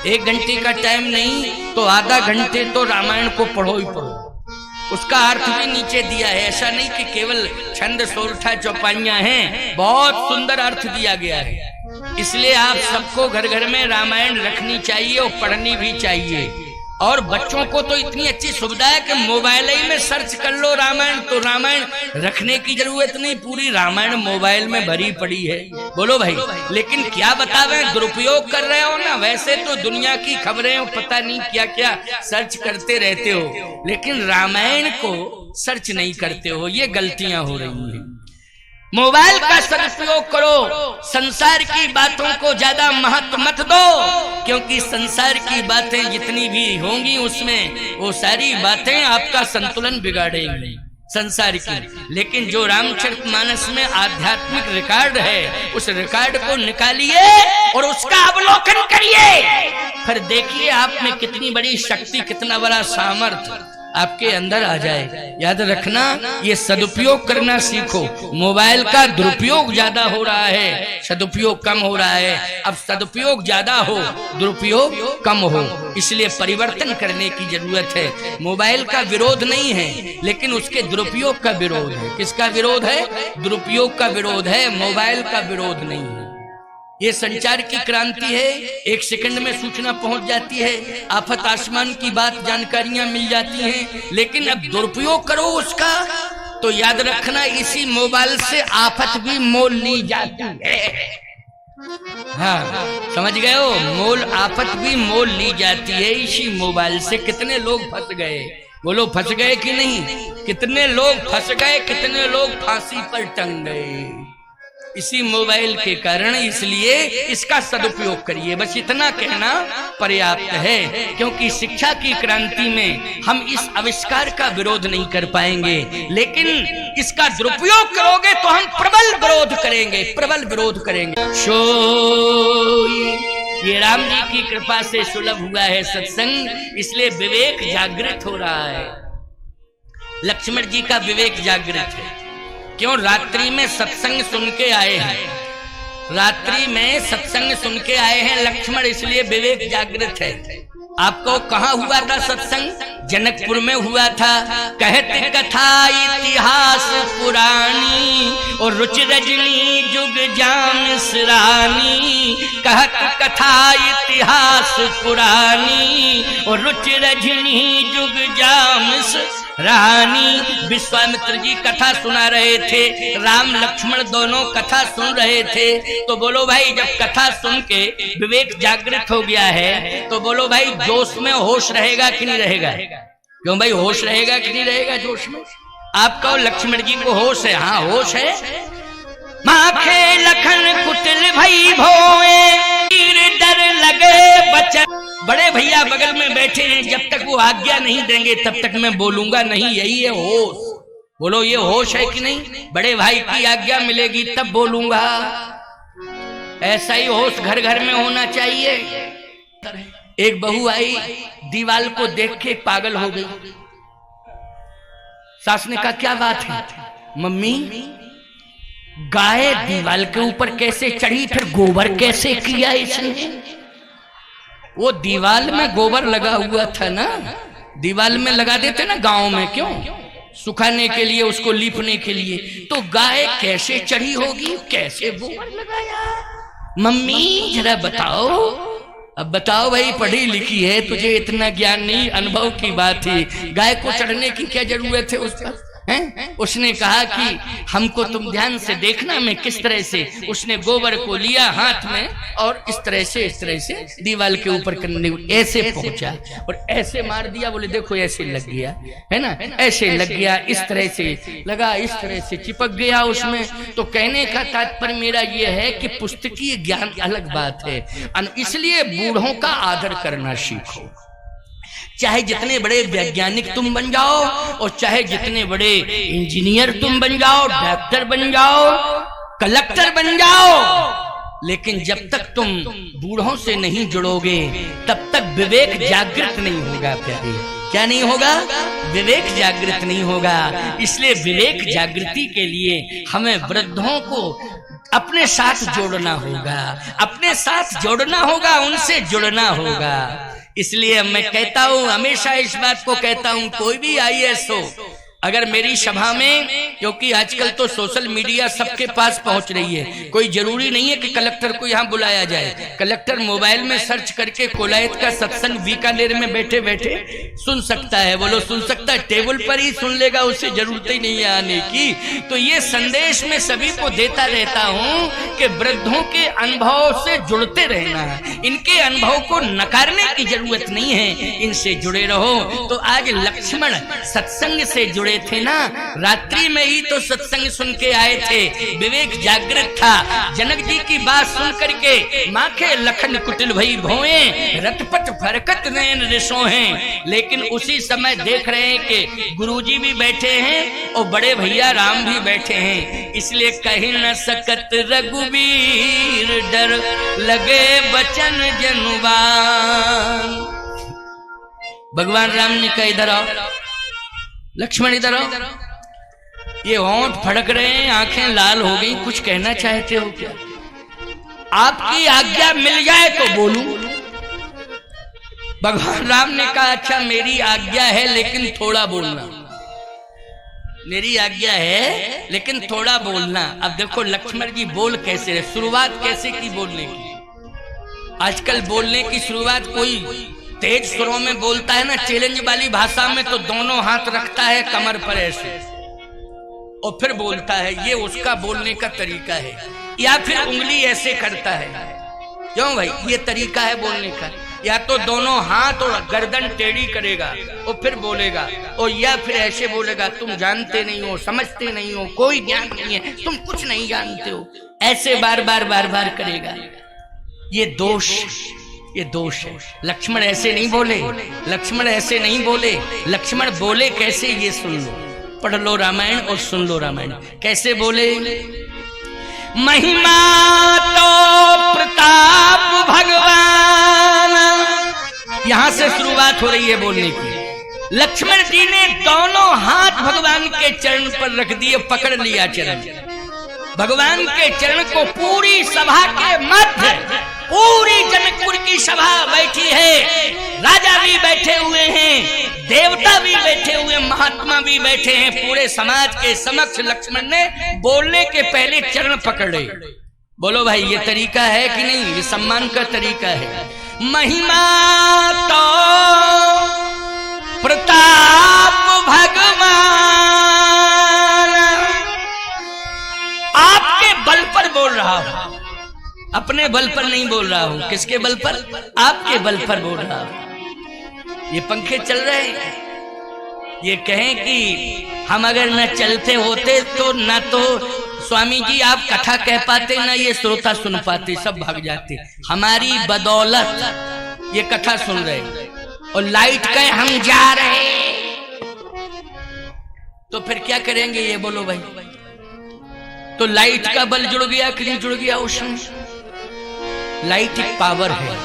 1 घंटे का टाइम नहीं तो आधा घंटे तो रामायण को पढ़ो ही पढ़ो। उसका अर्थ भी नीचे दिया है। ऐसा नहीं कि केवल छंद सोरठा चौपाइयां हैं, बहुत सुंदर अर्थ दिया गया है। इसलिए आप सबको घर घर में रामायण रखनी चाहिए और पढ़नी भी चाहिए। और बच्चों को तो इतनी अच्छी सुविधा है कि मोबाइल ही में सर्च कर लो रामायण, तो रामायण रखने की जरूरत नहीं, पूरी रामायण मोबाइल में भरी पड़ी है। बोलो भाई, लेकिन क्या बतावे, दुरुपयोग कर रहे हो ना। वैसे तो दुनिया की खबरें और पता नहीं क्या क्या सर्च करते रहते हो, लेकिन रामायण को सर्च नहीं करते हो, ये गलतियां हो रही हैं। मोबाइल का सदुपयोग करो, संसार की बातों को ज्यादा महत्व मत दो, क्योंकि संसार की बातें जितनी भी होंगी उसमें वो सारी बातें आपका संतुलन बिगाड़ेंगी संसार की। लेकिन जो रामचरितमानस में आध्यात्मिक रिकॉर्ड है उस रिकॉर्ड को निकालिए और उसका अवलोकन करिए, फिर देखिए आप में कितनी बड़ी शक्ति, कितना बड़ा सामर्थ्य आपके अंदर आ जाए। याद रखना, ये सदुपयोग करना सीखो। मोबाइल का दुरुपयोग ज्यादा हो रहा है, सदुपयोग कम हो रहा है। अब सदुपयोग ज्यादा हो, दुरुपयोग कम हो, इसलिए परिवर्तन करने की जरूरत है। मोबाइल का विरोध नहीं है, लेकिन उसके दुरुपयोग का विरोध है। किसका विरोध है? दुरुपयोग का विरोध है, मोबाइल का विरोध नहीं है। ये संचार की क्रांति है, 1 सेकंड में सूचना पहुंच जाती है, आफत आसमान की बात जानकारियां मिल जाती हैं। लेकिन अब दुरुपयोग करो उसका तो याद रखना इसी मोबाइल से आफत भी मोल ली जाती है। हाँ, समझ गए हो? मोल, आफत भी मोल ली जाती है इसी मोबाइल से। कितने लोग फंस गए बोलो फंस गए कि नहीं? कितने लोग फंस गए, कितने लोग फांसी पर टंग गए इसी मोबाइल के कारण। इसलिए इसका सदुपयोग करिए, बस इतना कहना पर्याप्त है। क्योंकि शिक्षा की क्रांति में हम इस आविष्कार का विरोध नहीं कर पाएंगे, लेकिन इसका दुरुपयोग करोगे तो हम प्रबल विरोध करेंगे, प्रबल विरोध करेंगे। ये राम जी की कृपा से सुलभ हुआ है सत्संग, इसलिए विवेक जागृत हो रहा है। लक्ष्मण जी का विवेक जागृत है। क्यों? रात्रि में सत्संग सुन के आए हैं, रात्रि में सत्संग सुन के आए हैं लक्ष्मण, इसलिए विवेक जागृत है। आपको कहाँ हुआ था सत्संग? जनकपुर में हुआ था। कहते कथा इतिहास पुरानी और रुचि रजनी जुग जाम सरानी। कहत कथा इतिहास पुरानी और रुचि रजनी जुग जाम रानी। विश्वामित्र जी कथा सुना रहे थे, राम लक्ष्मण दोनों कथा सुन रहे थे। तो बोलो भाई, जब कथा सुन के विवेक जागृत हो गया है तो बोलो भाई, जोश में होश रहेगा कि नहीं रहेगा? क्यों भाई, होश रहेगा कि नहीं रहेगा जोश में? आपका लक्ष्मण जी को होश है? हाँ होश है। माखे लखन कुटिल भई भोए डर लगे बचन। बड़े भैया बगल में बैठे हैं, जब तक वो आज्ञा नहीं देंगे तब तक मैं बोलूंगा नहीं, यही है होश। बोलो ये होश है कि नहीं? बड़े भाई की आज्ञा मिलेगी तब बोलूंगा। ऐसा ही होश घर घर में होना चाहिए। एक बहू आई, दीवाल को देख के पागल हो गई। सास ने कहा क्या बात है? मम्मी, गाय दीवाल के ऊपर कैसे चढ़ी, फिर गोबर कैसे किया इसने? वो दीवाल में गोबर लगा हुआ था ना, दीवाल में लगा देते ना गांव में, क्यों? सुखाने के लिए, उसको लीपने के लिए। तो गाय कैसे चढ़ी होगी, कैसे गोबर लगाया? मम्मी जरा बताओ। अब बताओ भाई, पढ़ी लिखी है, तुझे इतना ज्ञान नहीं, अनुभव की बात थी। गाय को चढ़ने की क्या जरूरत है उस पर? हैं? उसने कहा कि हमको तुम ध्यान से देखना, मैं किस तरह से। उसने गोबर को लिया हाथ में और इस तरह से दीवाल के ऊपर करने, ऐसे पहुंचा और ऐसे मार दिया। बोले देखो ऐसे लग गया है ना, ऐसे लग गया, इस तरह से लगा, इस तरह से चिपक गया उसमें। तो कहने का तात्पर्य मेरा ये है कि पुस्तकीय ज्ञान अलग बात है, इसलिए बूढ़ों का आदर करना सीखो। चाहे जितने बड़े वैज्ञानिक तुम बन जाओ और चाहे जितने बड़े इंजीनियर तुम बन जाओ, डॉक्टर बन जाओ, कलेक्टर बन जाओ, लेकिन जब तक तुम बूढ़ों से नहीं जुड़ोगे तब तक विवेक जागृत नहीं होगा प्यारे। क्या नहीं होगा? विवेक जागृत नहीं होगा। इसलिए विवेक जागृति के लिए हमें वृद्धों को अपने साथ जोड़ना होगा, अपने साथ जोड़ना होगा, उनसे जुड़ना होगा। इसलिए मैं कहता हूं, हमेशा इस बात को कहता हूं, कोई भी IAS हो, अगर मेरी सभा में, क्योंकि आजकल तो सोशल मीडिया सबके पास पहुंच रही है, कोई जरूरी नहीं है कि कलेक्टर को यहाँ बुलाया जाए। कलेक्टर मोबाइल में सर्च करके कोलायत का सत्संग बीकानेर में बैठे बैठे सुन सकता है। बोलो सुन सकता है, टेबल पर ही सुन लेगा, उससे जरूरत ही नहीं है आने की। तो ये संदेश मैं सभी को देता रहता हूँ कि वृद्धों के अनुभव से जुड़ते रहना है, इनके अनुभव को नकारने की जरूरत नहीं है, इनसे जुड़े रहो। तो आज लक्ष्मण सत्संग से जुड़े थे ना, रात्रि में ही तो सत्संग सुन के आए थे, विवेक जागृत था। जनक जी की बात सुन करके माखे लखन कुटिल भई भोए रटपट फरकत नयन रिसो हैं। लेकिन उसी समय देख रहे हैं कि गुरुजी भी बैठे हैं और बड़े भैया राम भी बैठे हैं। इसलिए कहीं न सकत रघुवीर, डर लगे बचन जनुबान। भगवान राम ने कहा इधर आओ, लक्ष्मण इधर आओ। ये होंठ फड़क रहे हैं, आंखें लाल हो गई, कुछ कहना चाहते हो क्या? आपकी आज्ञा मिल जाए तो बोलूं। भगवान राम ने कहा अच्छा मेरी आज्ञा है लेकिन थोड़ा बोलना, मेरी आज्ञा है लेकिन थोड़ा बोलना। अब देखो लक्ष्मण जी बोल कैसे रहे, शुरुआत कैसे की बोलने की। आजकल बोलने की शुरुआत कोई तेज स्वरों में बोलता है ना, चैलेंज वाली भाषा में, तो दोनों हाथ रखता है कमर पर ऐसे और फिर बोलता है, ये उसका बोलने का तरीका है। या फिर उंगली ऐसे करता है, क्यों भाई? ये तरीका है बोलने का। या तो दोनों हाथ और गर्दन टेढ़ी करेगा और फिर बोलेगा, और या फिर ऐसे बोलेगा, तुम जानते नहीं हो, समझते नहीं हो, कोई ज्ञान नहीं है, तुम कुछ नहीं जानते हो, ऐसे बार बार करेगा। ये दोष है। लक्ष्मण ऐसे नहीं बोले, लक्ष्मण ऐसे नहीं बोले। लक्ष्मण बोले कैसे, ये सुन लो, पढ़ लो रामायण और सुन लो रामायण। कैसे बोले? महिमा तो प्रताप भगवान, यहां से शुरुआत हो रही है बोलने की। लक्ष्मण जी ने दोनों हाथ भगवान के चरण पर रख दिए, पकड़ लिया चरण। भगवान के चरण को पूरी सभा के मध्य, पूरी जनकपुर की सभा बैठी है, राजा भी बैठे हुए हैं, देवता भी बैठे हुए, महात्मा भी बैठे हैं, पूरे समाज के समक्ष लक्ष्मण ने बोलने के पहले चरण पकड़े। बोलो भाई, ये तरीका है कि नहीं? ये सम्मान का तरीका है। महिमा तो प्रताप भगवान, आपके बल पर बोल रहा हूं, अपने बल पर नहीं बोल रहा हूं। किसके बल पर? आपके बल पर बोल रहा हूं। ये पंखे चल रहे हैं, ये कहें कि हम अगर न चलते होते तो न तो स्वामी जी आप कथा कह पाते, ना ये श्रोता सुन पाते, सब भाग जाते। हमारी बदौलत ये कथा सुन रहे, और लाइट कहे हम जा रहे, तो फिर क्या करेंगे ये बोलो भाई? तो लाइट का बल जुड़ गया कि नहीं जुड़ गया? उसमें लाइट एक पावर है,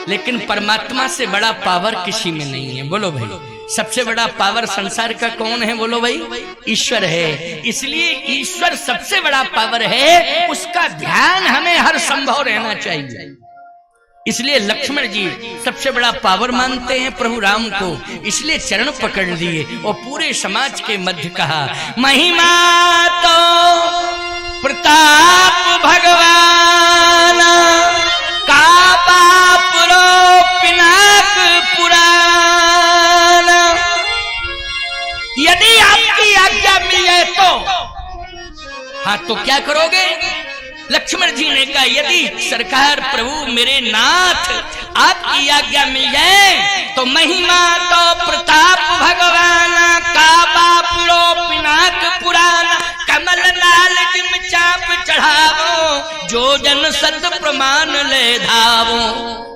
लेकिन परमात्मा से बड़ा पावर किसी में नहीं है। बोलो भाई, सबसे बड़ा पावर संसार का कौन है? बोलो भाई, ईश्वर है। इसलिए ईश्वर सबसे बड़ा पावर है, उसका ध्यान हमें हर संभव रहना चाहिए। इसलिए लक्ष्मण जी सबसे बड़ा पावर मानते हैं प्रभु राम को, इसलिए चरण पकड़ लिए और पूरे समाज के मध्य कहा, महिमा तो प्रताप भगवान, का बाप रो पिनाक पुराण। यदि आपकी आज्ञा मिल जाए तो, हाँ तो क्या करोगे? लक्ष्मण जी ने कहा, यदि सरकार प्रभु मेरे नाथ आपकी आज्ञा मिल जाए तो महिमा तो प्रताप भगवान, का बाप रो पिनाक पुराण, कमल लाल जिम चाप चढ़ावो, जो जन सत प्रमाण ले धावो,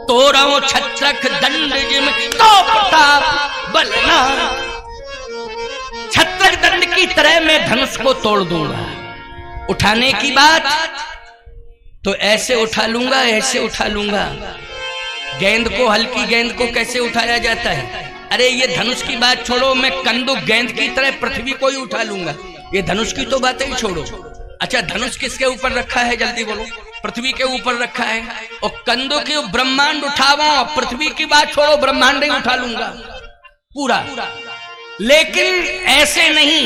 तोड़ो छत्रक दंड जिम तो प्रताप बलना। छत्रक दंड की तरह मैं धनुष को तोड़ दूंगा। उठाने की बात तो ऐसे उठा लूंगा, ऐसे उठा लूंगा। गेंद को, हल्की गेंद को कैसे उठाया जाता है? अरे ये धनुष की बात छोड़ो, मैं कंदुक गेंद की तरह पृथ्वी को ही उठा लूंगा। ये धनुष की तो बातें ही छोड़ो। अच्छा, धनुष किसके ऊपर रखा है? जल्दी बोलो। पृथ्वी के ऊपर रखा है। और कंदुक की ब्रह्मांड उठावा, पृथ्वी की बात छोड़ो, ब्रह्मांड ही उठा लूंगा पूरा। लेकिन ऐसे नहीं,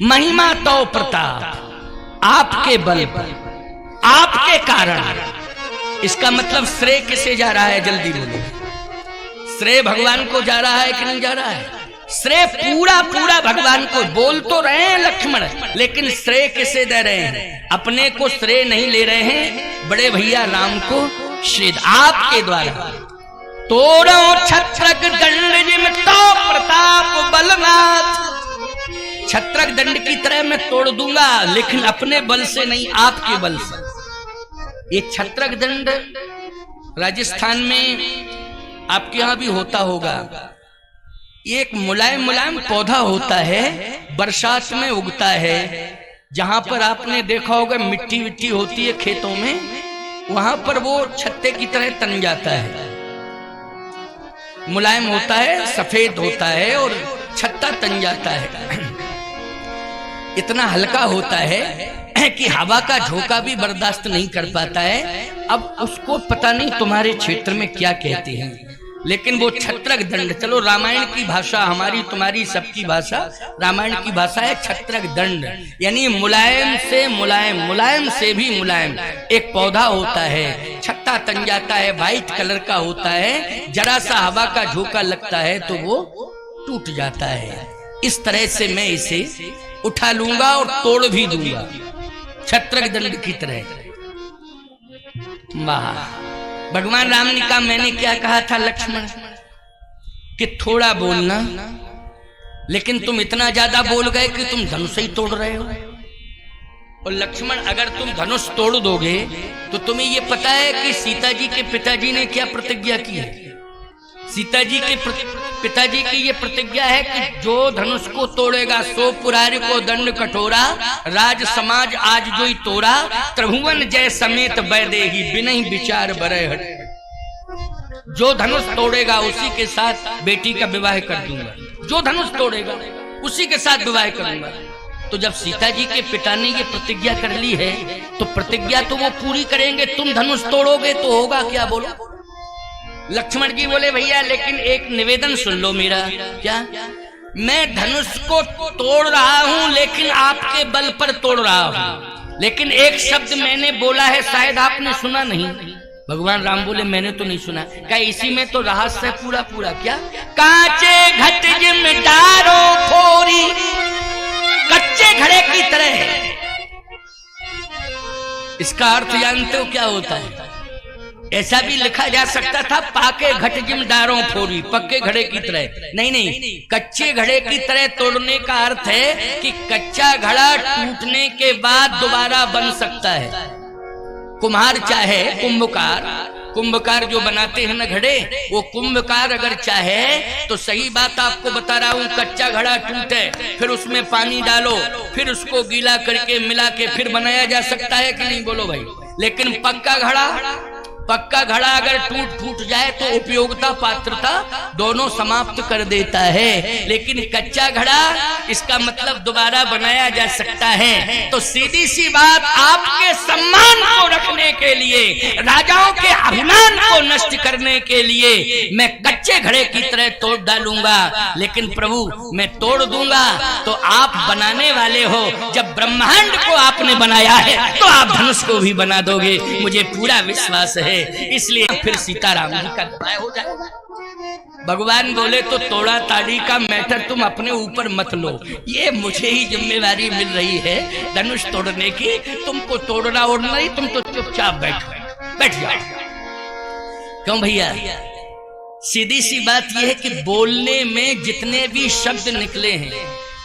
महिमा तो प्रताप आपके बल पर, आपके कारण। इसका मतलब श्रेय किसे जा रहा है? जल्दी बोलो। श्रेय भगवान को जा रहा है कि नहीं जा रहा है? श्रेय पूरा पूरा भगवान को। बोल तो रहे हैं लक्ष्मण, लेकिन श्रेय किसे दे रहे हैं? अपने को श्रेय नहीं ले रहे हैं, बड़े भैया राम को श्रेय आपके द्वारा। तोड़ो छत्रक दंड जिम तो प्रताप बलनाथ। छत्रक दंड की तरह मैं तोड़ दूंगा, लेकिन अपने बल से नहीं, आपके बल से। ये छत्रक दंड राजस्थान में आपके यहां भी होता होगा। ये एक मुलायम मुलायम पौधा होता है, बरसात में उगता है। जहां पर आपने देखा होगा मिट्टी विट्टी होती है खेतों में, वहां पर वो छत्ते की तरह तन जाता है। मुलायम होता है, सफेद होता है और छत्ता तन जाता है। इतना हल्का होता है कि हवा का झोंका भी बर्दाश्त नहीं कर पाता है। अब उसको पता नहीं तुम्हारे क्षेत्र में क्या कहते हैं, लेकिन वो छत्रक दंड, चलो रामायण की भाषा, हमारी तुम्हारी सबकी भाषा, रामायण की भाषा है छत्रक दंड, यानी मुलायम से मुलायम, मुलायम से भी मुलायम एक पौधा होता है, छत्ता तन जाता है, व्हाइट कलर का होता है, जरा सा हवा का झोंका लगता है तो वो टूट जाता है। इस तरह से मैं इसे उठा लूंगा और तोड़ भी दूंगा, छत्रक दंड की तरह। वाह, भगवान राम ने कहा मैंने क्या कहा था लक्ष्मण कि थोड़ा बोलना, लेकिन तुम इतना ज्यादा बोल गए कि तुम धनुष ही तोड़ रहे हो। और लक्ष्मण अगर तुम धनुष तोड़ दोगे तो तुम्हें ये पता है कि सीता जी के पिताजी ने क्या प्रतिज्ञा की है? सीता जी के पिताजी की ये प्रतिज्ञा है कि जो धनुष को तोड़ेगा सो पुरारी को दंड कठोरा, राज समाज आज जो ही तोड़ा, त्रिभुवन जय समेत बैदेही बिनहि विचार बरय हट। जो धनुष तोड़ेगा उसी के साथ बेटी का विवाह कर दूंगा, जो धनुष तोड़ेगा उसी के साथ विवाह करूंगा। तो जब सीता जी के पिता ने ये प्रतिज्ञा कर ली है तो प्रतिज्ञा तो वो पूरी करेंगे, तुम धनुष तोड़ोगे तो होगा क्या? बोलो। लक्ष्मण जी बोले भैया लेकिन एक निवेदन सुन लो मेरा। क्या? मैं धनुष को तोड़ रहा हूं लेकिन आपके बल पर तोड़ रहा हूं, लेकिन एक शब्द मैंने बोला है शायद आपने सुना नहीं। भगवान राम बोले मैंने तो नहीं सुना। क्या इसी में तो रहस्य पूरा पूरा? क्या? कांचे घट जिमदारो फोरी कच्चे घड़े की तरह। इसका अर्थ जानते हो क्या होता है? ऐसा भी लिखा जा सकता था पाके घट जिमदारों फोरी, पक्के घड़े की तरह। नहीं, कच्चे घड़े की तरह तोड़ने का अर्थ है कि कच्चा घड़ा टूटने के बाद दोबारा बन सकता है। कुम्हार चाहे कुंभकार जो बनाते हैं ना घड़े, वो कुंभकार अगर चाहे तो सही बात आपको बता रहा हूं, कच्चा घड़ा टूटे फिर उसमें पानी डालो, फिर उसको गीला करके मिला के फिर बनाया जा सकता है कि नहीं? बोलो भाई। लेकिन पक्का घड़ा अगर टूट जाए तो उपयोगिता पात्रता दोनों समाप्त कर देता है। लेकिन कच्चा घड़ा इसका मतलब दोबारा बनाया जा सकता है। तो सीधी सी बात, आपके सम्मान को रखने के लिए, राजाओं के अभिमान को नष्ट करने के लिए मैं कच्चे घड़े की तरह तोड़ डालूंगा, लेकिन प्रभु मैं तोड़ दूंगा तो आप बनाने वाले हो। जब ब्रह्मांड को आपने बनाया है तो आप धनुष को भी बना दोगे, मुझे पूरा विश्वास है। इसलिए फिर सीताराम जी का विवाह हो जाएगा। भगवान बोले तो तोड़ा ताड़ी का मैटर तुम अपने ऊपर मत लो, ये मुझे ही जिम्मेवारी मिल रही है धनुष तोड़ने की। तुमको तोड़ना और नहीं, तुम तो चुपचाप बैठ जाओ। क्यों भैया? सीधी सी बात यह है कि बोलने में जितने भी शब्द निकले हैं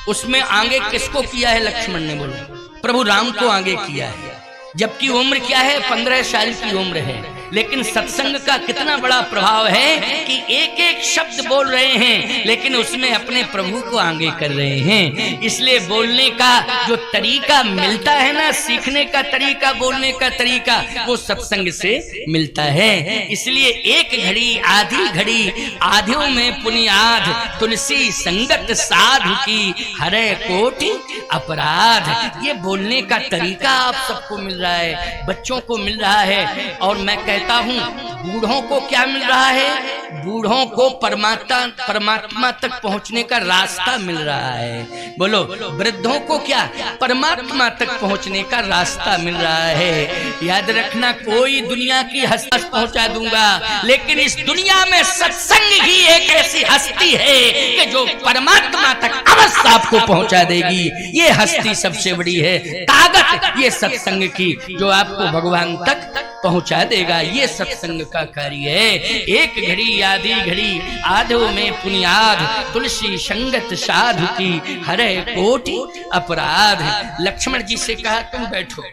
उसमें आगे किसको किया है? लक्ष्मण ने बोला प्रभु राम को आगे किया है। जबकि उम्र क्या है? 15 साल की उम्र है, लेकिन सत्संग का कितना बड़ा प्रभाव है कि एक एक शब्द बोल रहे हैं लेकिन उसमें अपने प्रभु को आगे कर रहे हैं। इसलिए बोलने का जो तरीका मिलता है ना, सीखने का तरीका, बोलने का तरीका, वो सत्संग से मिलता है। इसलिए एक घड़ी आधी घड़ी आधियों में पुनियाद, तुलसी संगत साधु की हरे कोटि अपराध। ये बोलने का तरीका आप सबको मिल रहा है, बच्चों को मिल रहा है। और मैं कहता हूं बूढ़ों को क्या मिल रहा है? बूढ़ों को परमात्मा तक पहुंचने का रास्ता मिल रहा है। बोलो। वृद्धों को क्या? परमात्मा तक पहुंचने का रास्ता मिल रहा है। याद रखना, कोई दुनिया की हस्ती पहुंचा दूंगा, लेकिन इस दुनिया में सत्संग ही एक ऐसी हस्ती है कि जो परमात्मा तक अवश्य आपको पहुंचा देगी। ये हस्ती सबसे बड़ी है, ताकत ये सत्संग की जो आपको भगवान तक पहुंचा देगा। ये सत्संग का कार्य है। एक घड़ी आधी घड़ी आधो में पुनियाद, तुलसी संगत साधु की हरे कोटि अपराध। लक्ष्मण जी से कहा तुम बैठो।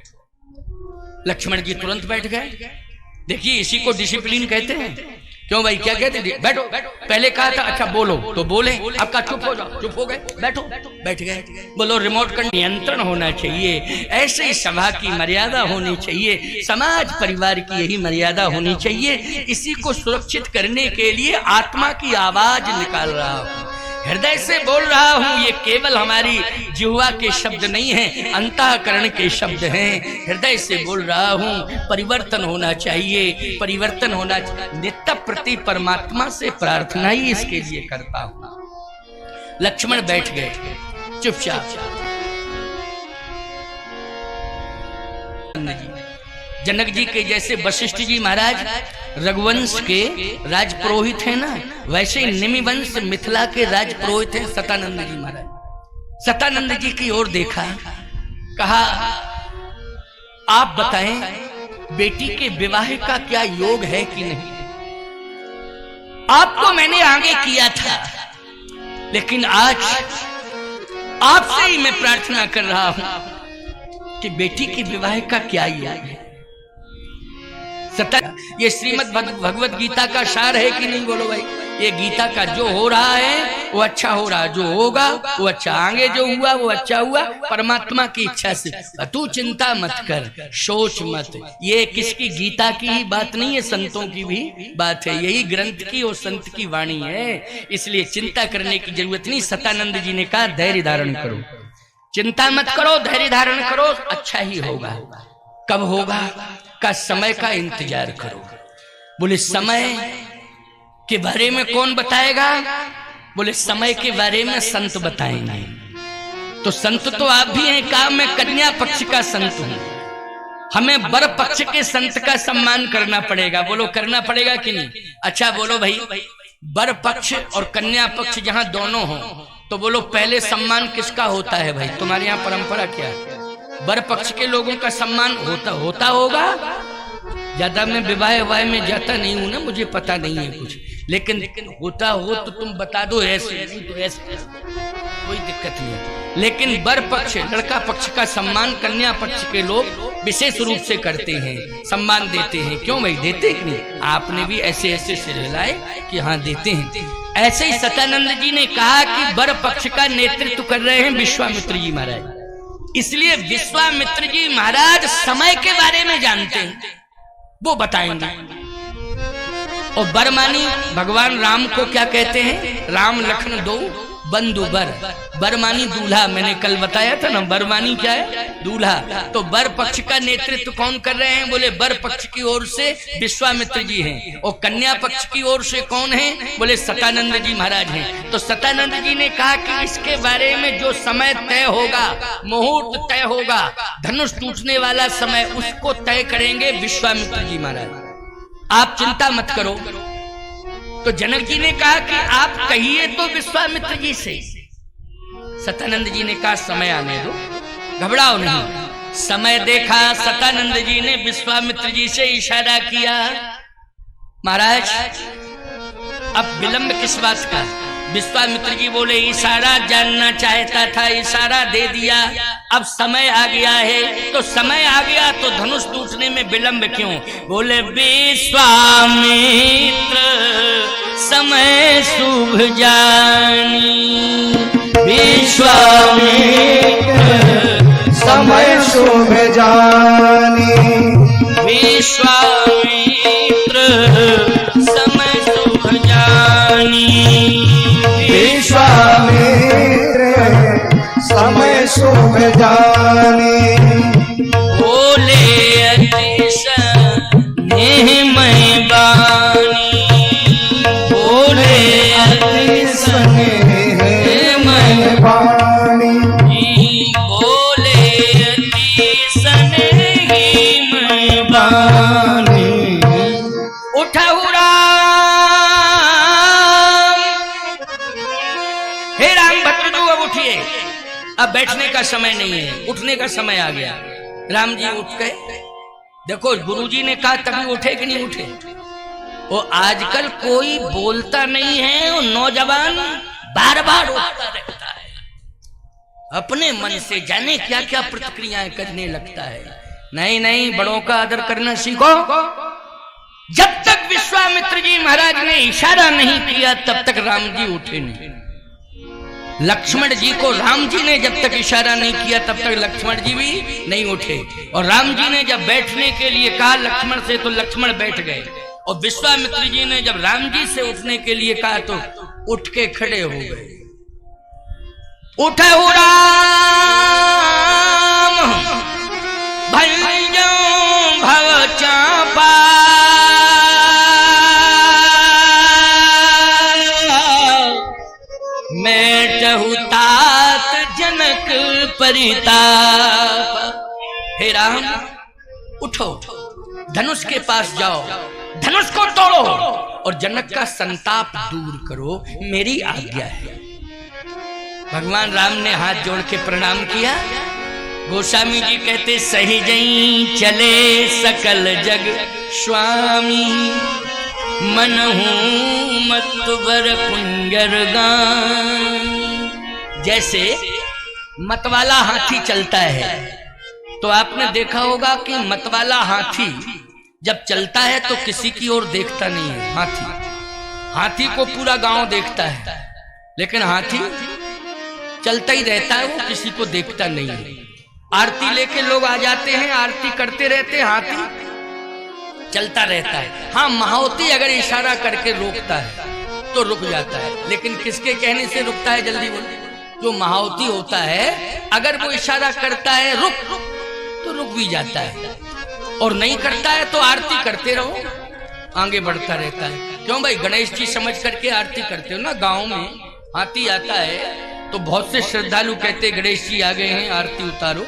लक्ष्मण जी तुरंत बैठ गए। देखिए इसी को डिसिप्लिन कहते हैं। क्यों भाई, क्या कहते हैं? बैठो। पहले कहा था अच्छा बोलो तो बोले, अब कहा चुप हो जाओ, चुप हो गए, बैठो, बैठ गए। बोलो। रिमोट का नियंत्रण होना चाहिए, ऐसे ही सभा की मर्यादा होनी चाहिए, समाज परिवार की यही मर्यादा होनी चाहिए। इसी को सुरक्षित करने के लिए आत्मा की आवाज निकाल रहा हूं, हृदय से बोल रहा हूं। ये केवल हमारी जिह्वा के शब्द नहीं है, अंतःकरण के शब्द हैं। हृदय से बोल रहा हूं। परिवर्तन होना चाहिए, परिवर्तन होना चाहिए। नित्य प्रति परमात्मा से प्रार्थना ही इसके लिए करता हूं। लक्ष्मण बैठ गए चुपचाप। जनक जी के जैसे वशिष्ठ जी महाराज रघुवंश के राजपुरोहित हैं ना, वैसे निमिवंश मिथिला के राजपुरोहित हैं सतानंद जी महाराज। सतानंद जी की ओर देखा, कहा आप बताएं बेटी के विवाह का क्या योग है कि नहीं। आपको मैंने आगे किया था, लेकिन आज आपसे ही मैं प्रार्थना कर रहा हूं कि बेटी के विवाह का क्या योग है। ये श्रीमद् भगवत गीता का सार है कि नहीं, बोलो भाई। ये गीता का जो हो रहा है वो अच्छा हो रहा, जो होगा वो अच्छा, आगे जो हुआ वो अच्छा हुआ, परमात्मा की इच्छा से। तू चिंता मत कर, सोच मत। ये किसकी, गीता की ही बात नहीं है, संतों की भी बात है। यही ग्रंथ की और संत की वाणी है, इसलिए चिंता करने की जरूरत नहीं। सतानंद जी ने कहा धैर्य धारण करो, चिंता मत करो, धैर्य धारण करो, अच्छा ही होगा। कब होगा का समय का इंतजार करो। बोले समय के बारे में कौन बताएगा, बोले समय के बारे में संत बताएंगे। तो संत तो आप भी हैं, कहा मैं कन्या पक्ष का संत हूं, हमें वर पक्ष के संत का सम्मान करना पड़ेगा। बोलो करना पड़ेगा कि नहीं। अच्छा बोलो भाई, वर पक्ष और कन्या पक्ष जहां दोनों हो तो बोलो पहले सम्मान किसका होता है भाई, तुम्हारे यहाँ परंपरा क्या है। वर पक्ष के लोगों का सम्मान होता होगा। ज्यादा मैं विवाह में जाता नहीं हूं ना, मुझे पता नहीं है कुछ, लेकिन होता हो तो तुम बता दो, ऐसे नहीं तो ऐसे, कोई दिक्कत नहीं है। लेकिन वर पक्ष लड़का पक्ष का सम्मान कन्या पक्ष के लोग विशेष रूप से करते हैं, सम्मान देते हैं। क्यों भाई, देते कि नहीं। आपने भी ऐसे ऐसे सिर हिलाए कि हाँ देते हैं। ऐसे ही सतानंद जी ने कहा कि वर पक्ष का नेतृत्व कर रहे हैं विश्वामित्र जी महाराज, इसलिए विश्वामित्र जी महाराज समय के बारे में जानते हैं, वो बताएंगे। और बरमानी भगवान राम को क्या कहते हैं, राम लखन दो बंधु बर, बरमानी दूल्हा। मैंने कल बताया था ना, बरमानी क्या है, दूल्हा। तो बर पक्ष का नेतृत्व कौन कर रहे हैं, बोले बर पक्ष की ओर से विश्वामित्र जी हैं, और कन्या पक्ष की ओर से कौन है, बोले सतानंद जी महाराज हैं। तो सतानंद जी ने कहा कि इसके बारे में जो समय तय होगा, मुहूर्त तय होगा, धनुष टूटने वाला समय, उसको तय करेंगे विश्वामित्र जी महाराज। आप चिंता मत करो। तो जनक जी ने कहा कि आप कहिए तो विश्वामित्र जी से। सतानंद जी ने कहा समय आने दो, घबराओ नहीं। समय देखा, सतानंद जी ने विश्वामित्र जी से इशारा किया, महाराज अब विलंब किस बात का। विश्वामित्र जी बोले इशारा जानना चाहता था, इशारा दे दिया, अब समय आ गया है। तो समय आ गया तो धनुष टूटने में विलंब क्यों, बोले विश्वामित्र समय शुभ जानी, विश्वामित्र समय शुभ जानी, विश्वामित्र समय शुभ जानी, विश्वामित्र समय शुभ जानी। बोले अतिशय नेह बानी, बोले अतिशय नेह बानी, बोले अतिशय नेह बानी। उठा अब बैठने का समय नहीं है, उठने का समय आ गया। राम जी उठ गए। देखो गुरुजी ने कहा तभी उठे कि नहीं उठे। वो आजकल कोई बोलता नहीं है, वो नौजवान बार बार उठता रहता है, अपने मन से जाने क्या क्या प्रतिक्रियाएं करने लगता है। नहीं नहीं, बड़ों का आदर करना सीखो। जब तक विश्वामित्र जी महाराज ने इशारा नहीं किया तब तक राम जी उठे नहीं। लक्ष्मण जी को राम जी ने जब तक इशारा नहीं किया तब तक लक्ष्मण जी भी नहीं उठे। और राम जी ने जब बैठने के लिए कहा लक्ष्मण से तो लक्ष्मण बैठ गए, और विश्वामित्र जी ने जब राम जी से उठने के लिए कहा तो उठ के खड़े हो गए। उठे हो राम भंजो भव चापा, तात जनक परिताप। हे राम उठो, धनुष के पास जाओ, धनुष को तोड़ो और जनक का संताप दूर करो, मेरी आज्ञा है। भगवान राम ने हाथ जोड़ के प्रणाम किया। गोस्वामी जी कहते सहिजई चले सकल जग स्वामी, मनहु मतवर पुंजर गान। जैसे मतवाला हाथी चलता है तो आपने देखा होगा कि मतवाला हाथी जब चलता है तो किसी की ओर देखता नहीं है। हाथी को पूरा गांव देखता है, लेकिन हाथी चलता ही रहता है, वो किसी को देखता नहीं है। आरती लेके लोग आ जाते हैं, आरती करते रहते हैं, हाथी चलता रहता है। हाँ, महावती अगर इशारा करके रोकता है तो रुक जाता है, लेकिन किसके कहने से रुकता है? जल्दी बोलो। जो महावती होता है अगर वो इशारा करता है रुक तो रुक भी जाता है, और नहीं करता है तो आरती करते रहो, आगे बढ़ता रहता है। क्यों भाई? गणेश जी समझ करके आरती करते हो ना। गांव में हाथी आता है तो बहुत से श्रद्धालु कहते गणेश जी आ गए हैं, आरती उतारो।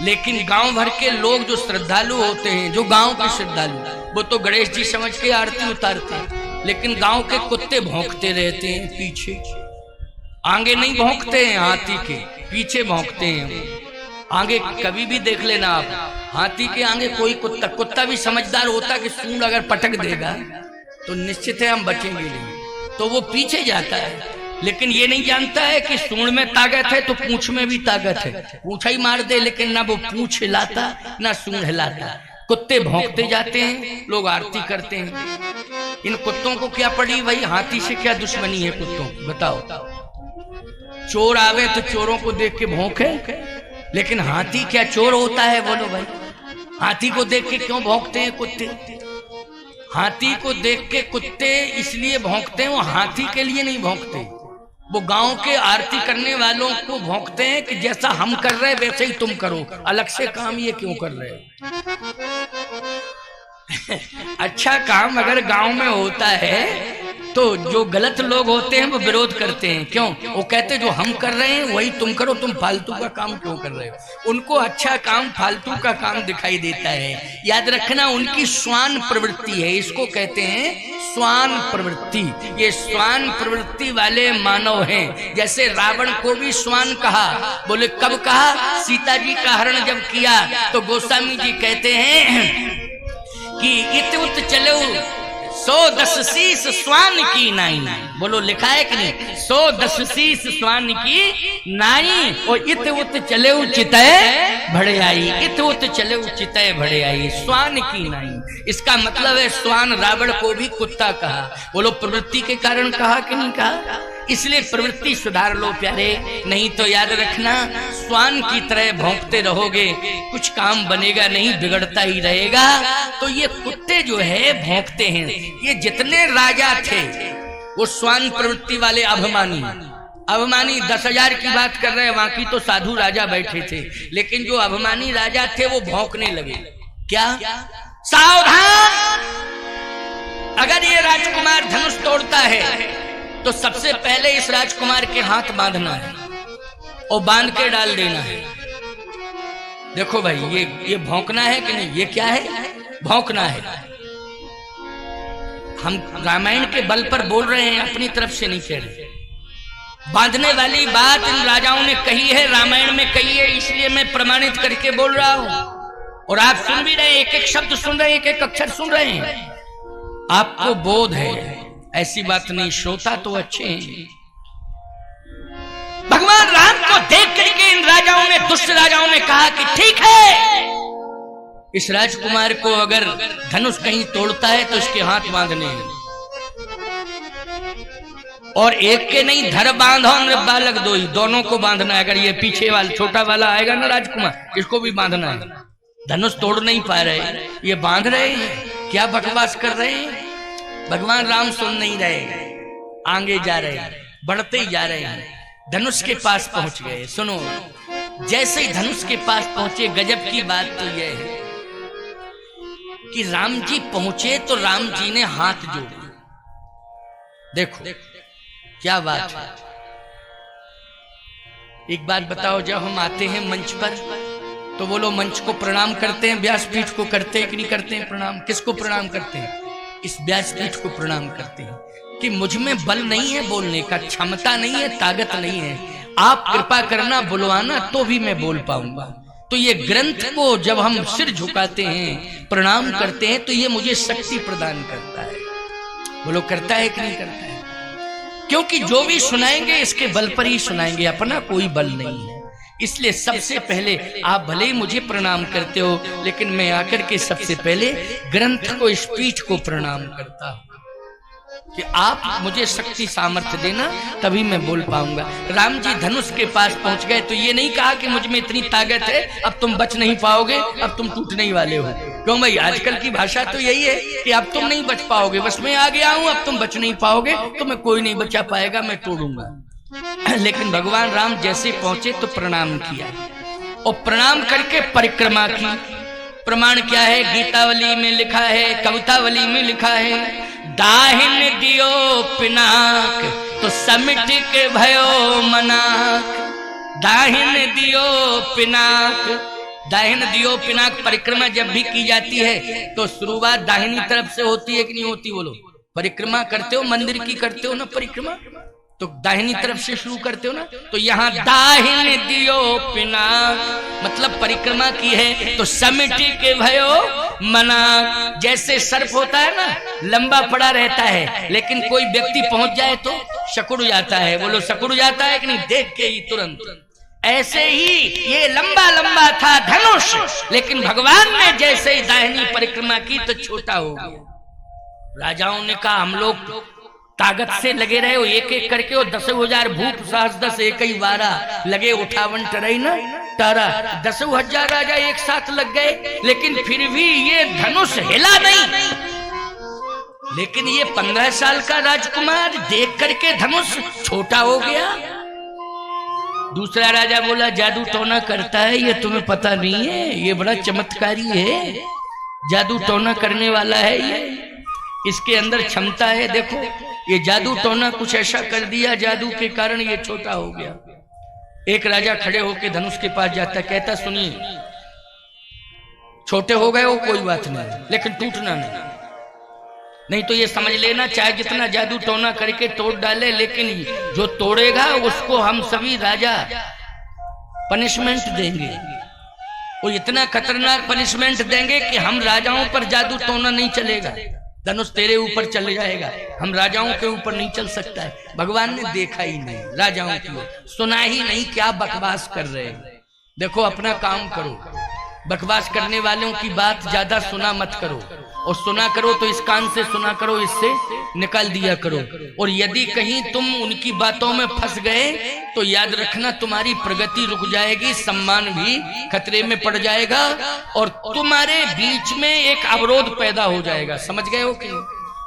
लेकिन गांव भर के लोग जो श्रद्धालु होते हैं, जो गांव के श्रद्धालु, वो तो गणेश जी समझ के आरती उतारते हैं, लेकिन गांव के कुत्ते भौंकते रहते हैं पीछे। आगे नहीं भौंकते हैं, हाथी के पीछे भौंकते हैं। आगे कभी भी देख लेना आप, हाथी के आगे कोई कुत्ता भी समझदार होता कि सूंड अगर पटक देगा तो निश्चित है हम बचेंगे नहीं, तो वो पीछे जाता है। लेकिन ये नहीं जानता है कि सूंड में ताकत है तो पूंछ में भी ताकत है, पूंछा ही मार दे, लेकिन ना वो पूंछ हिलाता ना सूंड हिलाता। कुत्ते भौंकते जाते हैं, लोग आरती करते हैं। इन कुत्तों को क्या पड़ी भाई? हाथी से क्या दुश्मनी है कुत्तों? बताओ। चोर आवे तो चोरों को देख के भौंके, लेकिन हाथी क्या चोर होता है? बोलो भाई। हाथी को देख के क्यों भौंकते हैं कुत्ते? हाथी को देख के कुत्ते इसलिए भौंकते हैं, वो हाथी के लिए नहीं भौंकते, वो गांव के आरती करने वालों को भौंकते हैं कि जैसा हम कर रहे हैं वैसे ही तुम करो, अलग से काम ये क्यों कर रहे हो? अच्छा काम अगर गांव में होता है तो जो गलत लोग होते हैं वो विरोध करते हैं। क्यों? वो कहते जो हम कर रहे हैं वही तुम करो, तुम फालतू का काम क्यों कर रहे हो? उनको अच्छा काम फालतू का काम दिखाई देता है। याद रखना, उनकी स्वान प्रवृत्ति है, इसको कहते हैं स्वान प्रवृत्ति। ये स्वान प्रवृत्ति वाले मानव हैं। जैसे रावण को भी स्वान कहा, बोले कब कहा? सीता जी का हरण जब किया तो गोस्वामी जी कहते हैं कि इत उत चलो 110 शीश स्वान की नाई। बोलो लिखा है कि नहीं? 110 शीश स्वान की नाई, और इत उत चले चितय भड़े आई। इत उत चले चितय भड़े आई, स्वान की नाई। इसका मतलब है स्वान रावण को भी कुत्ता कहा। बोलो प्रवृत्ति के कारण कहा कि नहीं कहा? इसलिए प्रवृत्ति सुधार लो प्यारे, नहीं तो याद रखना स्वान की तरह भौंकते रहोगे, कुछ काम बनेगा नहीं, बिगड़ता ही रहेगा। तो ये कुत्ते जो है भौंकते हैं। ये जितने राजा थे वो स्वान प्रवृत्ति वाले अभिमानी 10,000 की बात कर रहे हैं, वहां की तो साधु राजा बैठे थे, लेकिन जो अभिमानी राजा थे वो भौंकने लगे। क्या? सावधान! अगर ये राजकुमार धनुष तोड़ता है तो सबसे पहले इस राजकुमार के हाथ बांधना है और बांध के डाल देना है। देखो भाई, ये भौंकना है कि नहीं? ये क्या है? भौंकना है। हम रामायण के बल पर बोल रहे हैं, अपनी तरफ से नहीं कह रहे। बांधने वाली बात इन राजाओं ने कही है, रामायण में कही है, इसलिए मैं प्रमाणित करके बोल रहा हूं। और आप सुन भी रहे हैं, एक एक शब्द सुन रहे हैं, एक एक अक्षर सुन रहे हैं। आपको बोध है, ऐसी बात नहीं। श्रोता तो अच्छे हैं। भगवान राम को देख करके इन राजाओं ने, दुष्ट राजाओं ने कहा कि ठीक है, इस राजकुमार को अगर धनुष कहीं तोड़ता है तो इसके हाथ बांधने हैं, और एक के नहीं धर बांधो बालक दो ही, दोनों को बांधना है। अगर ये पीछे वाला छोटा वाला आएगा ना राजकुमार, इसको भी बांधना है। धनुष तोड़ नहीं पा रहे, ये बांध रहे हैं। क्या बकवास कर रहे हैं? भगवान राम सुन नहीं रहे, आगे जा रहे हैं, बढ़ते ही जा रहे हैं। धनुष के पास पहुंच गए। सुनो, जैसे ही धनुष के पास पहुंचे, गजब की बात तो यह है कि राम जी पहुंचे तो राम जी ने हाथ जोड़े। देखो क्या बात है। एक बात बताओ, जब हम आते हैं मंच पर तो वो लोग मंच को प्रणाम करते हैं, व्यासपीठ को करते हैं कि नहीं करते हैं प्रणाम? किसको प्रणाम करते हैं? इस व्यासपीठ को प्रणाम करते हैं कि मुझ में बल नहीं है बोलने का, क्षमता नहीं है, ताकत नहीं है, आप कृपा करना, बुलवाना तो भी मैं बोल पाऊंगा। तो ये ग्रंथ को जब हम सिर झुकाते हैं, प्रणाम करते हैं, तो ये मुझे शक्ति प्रदान करता है। बोलो करता है कि नहीं करता है? क्योंकि जो भी सुनाएंगे इसके बल पर ही सुनाएंगे, अपना कोई बल नहीं है। इसलिए सबसे पहले आप भले ही मुझे प्रणाम करते हो, लेकिन मैं आकर के सबसे पहले ग्रंथ को, इस पीठ को प्रणाम करता हूं कि आप मुझे शक्ति सामर्थ्य देना, तभी मैं बोल पाऊंगा। राम जी धनुष के पास पहुंच गए तो ये नहीं कहा कि मुझ में इतनी ताकत है अब तुम बच नहीं पाओगे, अब तुम टूटने ही वाले हो। क्यों भाई, आजकल की भाषा तो यही है कि अब तुम नहीं बच पाओगे, बस मैं आ गया हूं, अब तुम बच नहीं पाओगे, तो मैं कोई नहीं बचा पाएगा, मैं तोड़ूंगा। लेकिन भगवान राम जैसे पहुंचे तो प्रणाम किया और प्रणाम करके परिक्रमा की। प्रमाण क्या है? गीतावली में लिखा है, कवितावली में लिखा है, दाहिन दियो पिनाक तो समिट के भयो मनाक। दाहिन दियो पिनाक, दाहिन दियो पिनाक। परिक्रमा जब भी की जाती है तो शुरुआत दाहिनी तरफ से होती है कि नहीं होती? बोलो, परिक्रमा करते हो, मंदिर की करते हो ना परिक्रमा, तो दाहिनी तरफ से शुरू करते हो ना। तो यहाँ दाहिन दियो पिनाक मतलब परिक्रमा की है तो समिति के भयो मना। जैसे सर्प होता है ना, लंबा पड़ा रहता है, लेकिन कोई व्यक्ति पहुंच जाए तो सकुड़ जाता है। बोलो सकुड़ जाता है कि नहीं? देख के ही तुरंत। ऐसे ही ये लंबा लंबा था धनुष, लेकिन भगवान ने जैसे ही दाहिनी परिक्रमा की तो छोटा हो गया। राजाओं ने कहा हम लोग ताकत से लगे रहे हो एक एक करके, और 10,000 भूप सहस 10 एक ही 12 लगे, 58 टरई न तारा। 10,000 राजा एक साथ लग गए, लेकिन फिर भी ये धनुष हिला नहीं। लेकिन ये 15 साल का राजकुमार देख करके धनुष छोटा हो गया। दूसरा राजा बोला जादू टोना करता है, ये तुम्हें पता नहीं है, ये बड़ा चमत्कारी है, जादू टोना करने वाला है, ये इसके अंदर क्षमता है। देखो ये जादू टोना कुछ ऐसा कर दिया, जादू के कारण ये छोटा हो गया। एक राजा खड़े होकर धनुष के पास जाता, कहता सुनिए, छोटे हो गए हो कोई बात नहीं, लेकिन टूटना नहीं तो ये समझ लेना चाहे जितना जादू टोना करके तोड़ डाले, लेकिन जो तोड़ेगा उसको हम सभी राजा पनिशमेंट देंगे। वो इतना खतरनाक पनिशमेंट देंगे कि हम राजाओं पर जादू टोना नहीं चलेगा, धनुष तेरे ऊपर चल जाएगा, हम राजाओं के ऊपर नहीं चल सकता है। भगवान ने देखा ही नहीं, राजाओं की सुना ही नहीं, क्या बकवास कर रहे हैं। देखो अपना काम करो, बकवास करने वालों की बात ज्यादा सुना मत करो, और सुना करो तो इस कान से सुना करो, इससे निकाल दिया करो। और यदि कहीं तुम उनकी बातों में फंस गए तो याद रखना तुम्हारी प्रगति रुक जाएगी, सम्मान भी खतरे में पड़ जाएगा, और तुम्हारे बीच में एक अवरोध पैदा हो जाएगा। समझ गए हो कि?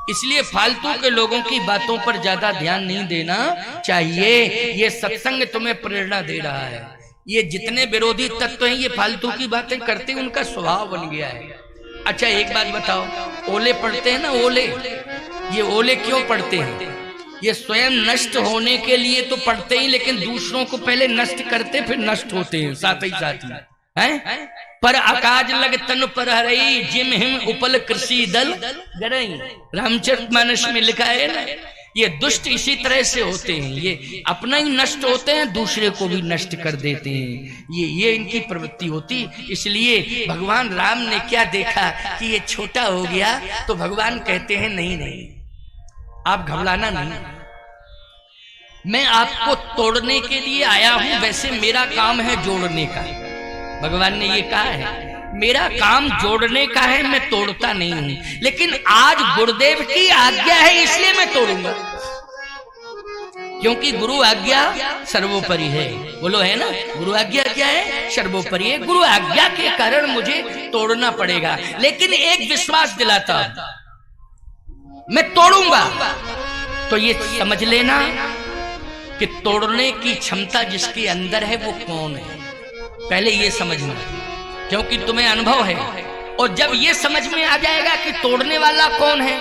इसलिए फालतू के लोगों की बातों पर ज्यादा ध्यान नहीं देना चाहिए। ये सत्संग तुम्हें प्रेरणा दे रहा है। ये जितने विरोधी तत्व हैं ये फालतू की बातें करते हैं, उनका स्वभाव बन गया है। अच्छा एक बात बताओ, ओले पड़ते हैं ना, ओले, ये ओले क्यों पड़ते हैं? ये स्वयं नष्ट होने के लिए तो पड़ते ही, लेकिन दूसरों को पहले नष्ट करते फिर नष्ट होते हैं साथ ही हैं। पर अकाज लग तन पर हरई जिम हिम उपल कृषि दल गरई, रामचरितमानस में लिखा है ना। ये दुष्ट इसी तरह से होते हैं, ये अपना ही नष्ट होते हैं, दूसरे को भी नष्ट कर देते हैं, ये इनकी प्रवृत्ति होती। इसलिए भगवान राम ने क्या देखा कि ये छोटा हो गया, तो भगवान कहते हैं नहीं नहीं आप घबराना नहीं, मैं आपको तोड़ने के लिए आया हूं, वैसे मेरा काम है जोड़ने का। भगवान ने ये कहा है मेरा काम जोड़ने का है, मैं तोड़ता नहीं हूं, लेकिन आज गुरुदेव की आज्ञा है इसलिए मैं तोड़ूंगा, क्योंकि गुरु आज्ञा सर्वोपरि है। बोलो है ना, गुरु आज्ञा क्या है? सर्वोपरि है। गुरु आज्ञा के कारण मुझे तोड़ना पड़ेगा, लेकिन एक विश्वास दिलाता मैं तोड़ूंगा। तो ये समझ लेना कि तोड़ने की क्षमता जिसके अंदर है वो कौन है, पहले ये समझना, क्योंकि तुम्हें अनुभव है। और जब ये समझ में आ जाएगा कि तोड़ने वाला कौन है,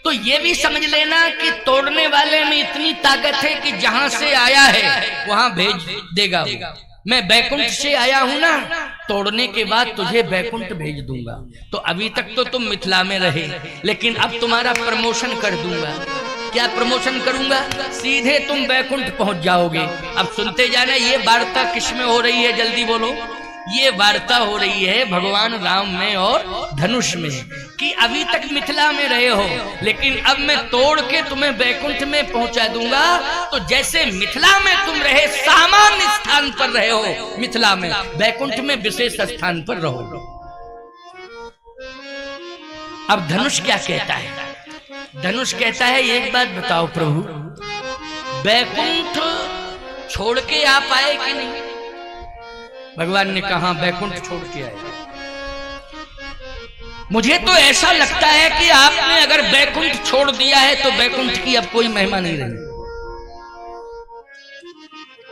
तो ये भी समझ लेना कि तोड़ने वाले में इतनी ताकत है कि जहां से आया है वहां भेज देगा। मैं बैकुंठ से आया हूं ना, तोड़ने के बाद तुझे बैकुंठ भेज दूंगा। तो अभी तक तो तुम मिथिला में रहे, लेकिन अब तुम्हारा प्रमोशन कर दूंगा। क्या प्रमोशन करूंगा? सीधे तुम बैकुंठ पहुंच जाओगे। अब सुनते जाना, ये वार्ता किस में हो रही है, जल्दी बोलो। ये वार्ता हो रही है भगवान राम में और धनुष में कि अभी तक मिथिला में रहे हो, लेकिन अब मैं तोड़ के तुम्हें वैकुंठ में पहुंचा दूंगा। तो जैसे मिथिला में तुम रहे सामान्य स्थान पर रहे हो मिथिला में, वैकुंठ में विशेष स्थान पर रहो। अब धनुष क्या कहता है? धनुष कहता है एक बात बताओ प्रभु, वैकुंठ छोड़ के आप आए कि नहीं? भगवान ने कहा वैकुंठ छोड़ के आए। मुझे तो ऐसा लगता है कि आपने अगर वैकुंठ छोड़ दिया है तो वैकुंठ की अब कोई महिमा नहीं रही।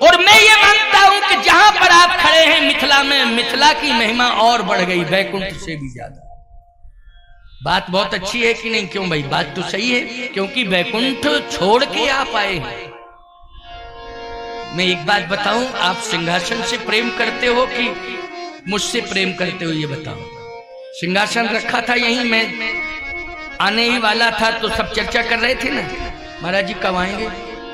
और मैं ये मानता हूं कि जहां पर आप खड़े हैं मिथिला में, मिथिला की महिमा और बढ़ गई वैकुंठ से भी ज्यादा। बात बहुत अच्छी है कि नहीं? क्यों भाई, बात तो सही है, क्योंकि वैकुंठ छोड़ के आप आए हैं। मैं एक बात बताऊं, आप सिंहासन से प्रेम करते हो कि मुझसे प्रेम करते हो, ये बताओ। सिंहासन रखा था यहीं, मैं आने ही वाला था तो सब चर्चा कर रहे थे ना, महाराज जी कब आएंगे,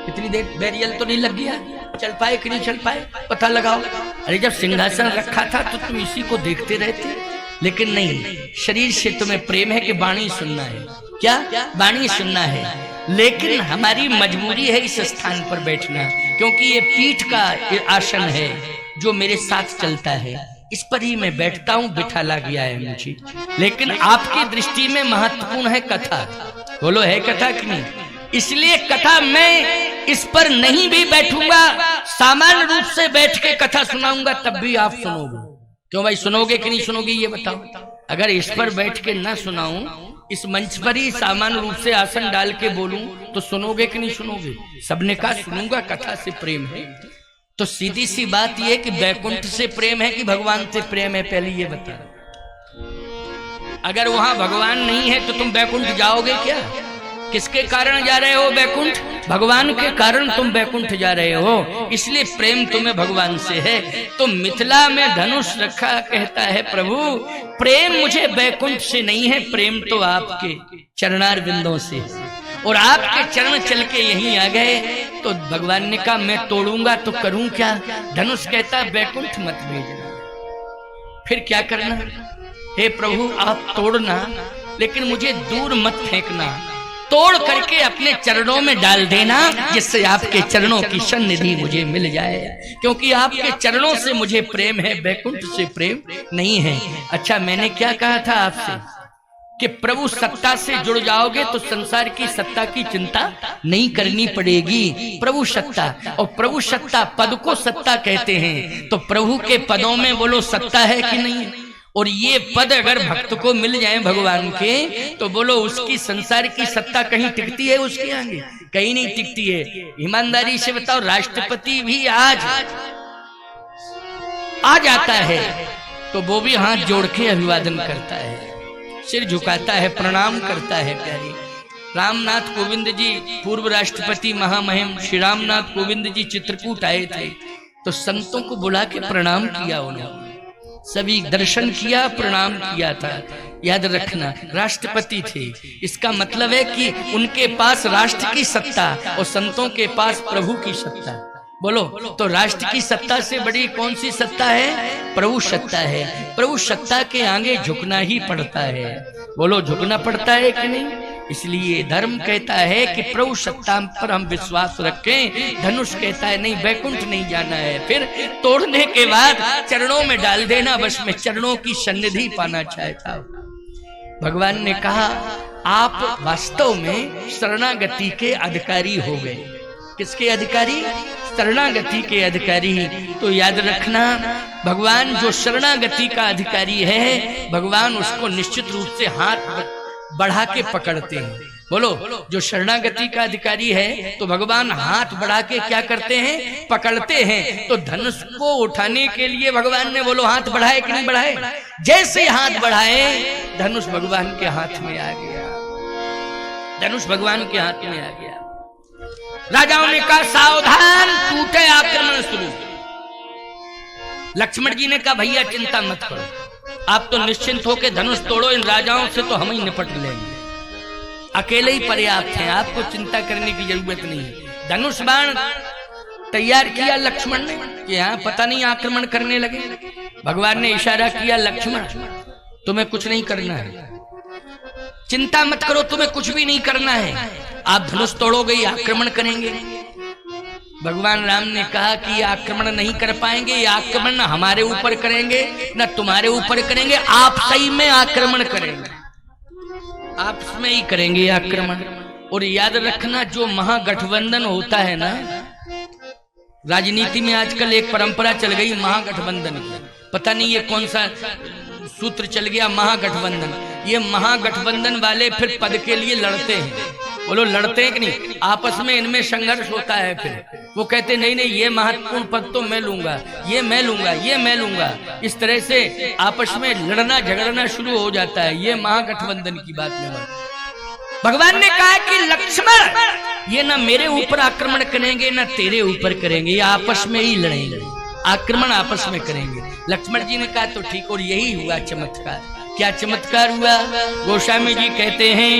कितनी देर, बैरियल तो नहीं लग गया, चल पाए कि नहीं चल पाए, पता लगाओ। अरे जब सिंहासन रखा था तो तुम इसी को देखते रहते, लेकिन नहीं, शरीर से तुम्हें प्रेम है कि वाणी सुनना है। क्या वाणी सुनना है? लेकिन हमारी मजबूरी है इस स्थान पर बैठना, क्योंकि ये पीठ का आसन है जो मेरे साथ चलता है, इस पर ही मैं बैठता हूं, बिठाला गया है मुझे। लेकिन आपकी दृष्टि में महत्वपूर्ण है कथा, बोलो है कथा कि नहीं? इसलिए कथा मैं इस पर नहीं भी बैठूंगा, सामान्य रूप से बैठ के कथा सुनाऊंगा, तब भी आप सुनोगे। क्यों भाई, सुनोगे कि नहीं सुनोगे ये बताओ? अगर इस पर बैठ के ना सुनाऊं, इस मंच पर ही सामान्य रूप से आसन डाल के बोलूं, तो सुनोगे कि नहीं सुनोगे? सबने कहा सुनूंगा, कथा से प्रेम है। तो सीधी सी बात यह कि वैकुंठ से प्रेम है कि भगवान से प्रेम है, पहले ये बता। अगर वहां भगवान नहीं है तो तुम वैकुंठ जाओगे क्या? किसके कारण जा रहे हो वैकुंठ? भगवान के कारण तुम वैकुंठ जा रहे हो, इसलिए प्रेम तुम्हें भगवान से है। तो मिथिला में धनुष रखा, कहता है प्रभु प्रेम मुझे वैकुंठ से नहीं है, प्रेम तो आपके चरणार बिंदों से, और आपके चरण चल के यहीं आ गए। तो भगवान ने कहा मैं तोड़ूंगा तो करूं क्या? धनुष कहता वैकुंठ मत भेजना। फिर क्या करना? हे प्रभु आप तोड़ना, लेकिन मुझे दूर मत फेंकना, तोड़ करके अपने चरणों में डाल देना, जिससे आपके चरणों की सन्निधि मुझे मिल जाए, क्योंकि आपके चरणों से मुझे प्रेम है, वैकुंठ से प्रेम नहीं है। अच्छा, मैंने क्या कहा था आपसे कि प्रभु सत्ता से जुड़ जाओगे तो संसार की सत्ता की चिंता नहीं करनी पड़ेगी। प्रभु सत्ता, और प्रभु सत्ता पद को सत्ता कहते हैं, तो प्रभु के पदों में बोलो सत्ता है कि नहीं? और ये पद अगर भक्त को मिल जाए भगवान के, तो बोलो उसकी संसार की सत्ता कहीं टिकती है उसके आगे? कहीं नहीं टिकती है। ईमानदारी से बताओ, राष्ट्रपति भी आज आ जाता है तो वो भी हाथ जोड़ के अभिवादन करता है, सिर झुकाता है, प्रणाम करता है। प्यारे रामनाथ कोविंद जी, पूर्व राष्ट्रपति महामहिम श्री रामनाथ कोविंद जी चित्रकूट आए थे, तो संतों को बुला के प्रणाम किया, उन्होंने सभी दर्शन किया, प्रणाम किया था। याद रखना, राष्ट्रपति थे, इसका मतलब है कि उनके पास राष्ट्र की सत्ता और संतों के पास प्रभु की सत्ता। बोलो, तो राष्ट्र की सत्ता से बड़ी कौन सी सत्ता है? प्रभु सत्ता है। प्रभु सत्ता के आगे झुकना ही पड़ता है। बोलो, झुकना पड़ता है कि नहीं? इसलिए धर्म कहता है कि प्रभु सत्ता पर हम विश्वास रखें। धनुष कहता है नहीं, वैकुंठ नहीं जाना है। फिर तोड़ने के बाद चरणों में डाल देना, बस मैं चरणों की सन्निधि पाना चाहता हूं। भगवान ने कहा आप वास्तव में शरणागति के अधिकारी हो गए। किसके अधिकारी? शरणागति के अधिकारी। तो याद रखना, भगवान जो शरणागति का अधिकारी है, भगवान उसको निश्चित रूप से हाथ बढ़ा के पकड़ते हैं। बोलो, जो शरणागति का अधिकारी है तो भगवान हाथ बढ़ा के क्या करते हैं? पकड़ते हैं। तो धनुष को उठाने के लिए भगवान ने, बोलो, हाथ बढ़ाए कि नहीं बढ़ाए? जैसे हाथ बढ़ाए, धनुष भगवान के हाथ में आ गया। धनुष भगवान के हाथ में आ गया। राजाओं ने कहा सावधान, टूटे आक्रमण शुरू। लक्ष्मण जी ने कहा भैया चिंता मत करो, आप तो निश्चिंत होकर धनुष तोड़ो, इन राजाओं से तो हम ही निपट लेंगे, अकेले ही पर्याप्त हैं, आपको चिंता करने की जरूरत नहीं है। धनुष बाण तैयार किया लक्ष्मण ने कि यहाँ पता नहीं आक्रमण करने लगे। भगवान ने इशारा किया, लक्ष्मण तुम्हें कुछ नहीं करना है, चिंता मत करो, तुम्हें कुछ भी नहीं करना है, आप धनुष तोड़ोगे ये आक्रमण करेंगे। भगवान राम ने कहा कि ये आक्रमण नहीं कर पाएंगे, ये आक्रमण न हमारे ऊपर करेंगे न तुम्हारे ऊपर करेंगे, आप सही में आक्रमण करेंगे, आपस में ही करेंगे आक्रमण। और याद रखना, जो महागठबंधन होता है ना, राजनीति में आजकल एक परंपरा चल गई महागठबंधन की, पता नहीं ये कौन सा सूत्र चल गया, महागठबंधन। ये महागठबंधन वाले फिर पद के लिए लड़ते हैं, बोलो लड़ते हैं कि नहीं, आपस में इनमें संघर्ष होता है। फिर वो कहते नहीं नहीं ये महत्वपूर्ण पद तो मैं लूंगा, ये मैं लूंगा, ये मैं लूंगा, इस तरह से आपस में लड़ना झगड़ना शुरू हो जाता है। ये महागठबंधन की बात में भगवान ने कहा कि लक्ष्मण ये ना मेरे ऊपर आक्रमण करेंगे ना तेरे ऊपर करेंगे, ये आपस में ही लड़ेंगे, आक्रमण आपस में करेंगे। लक्ष्मण जी ने कहा तो ठीक, और यही हुआ चमत्कार। क्या चमत्कार हुआ? गोस्वामी जी कहते हैं,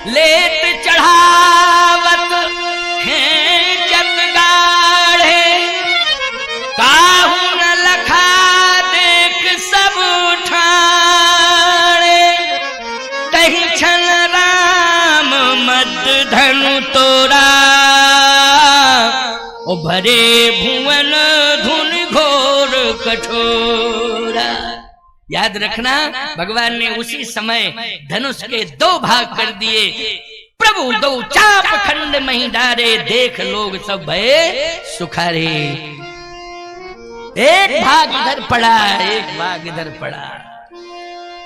लेत चढ़ावत हैं जब गाढ़े, काहू न लखा देख सब ठाणे, कहीं छन राम मद धनु तोरा, ओ भरे भुवन धुन घोर कठोरा। याद रखना, भगवान ने उसी समय धनुष के 2 भाग कर दिए, प्रभु 2 चाप खंड मही डारे, देख लोग सब भये सुखारे। एक भाग इधर पड़ा, एक भाग इधर पड़ा।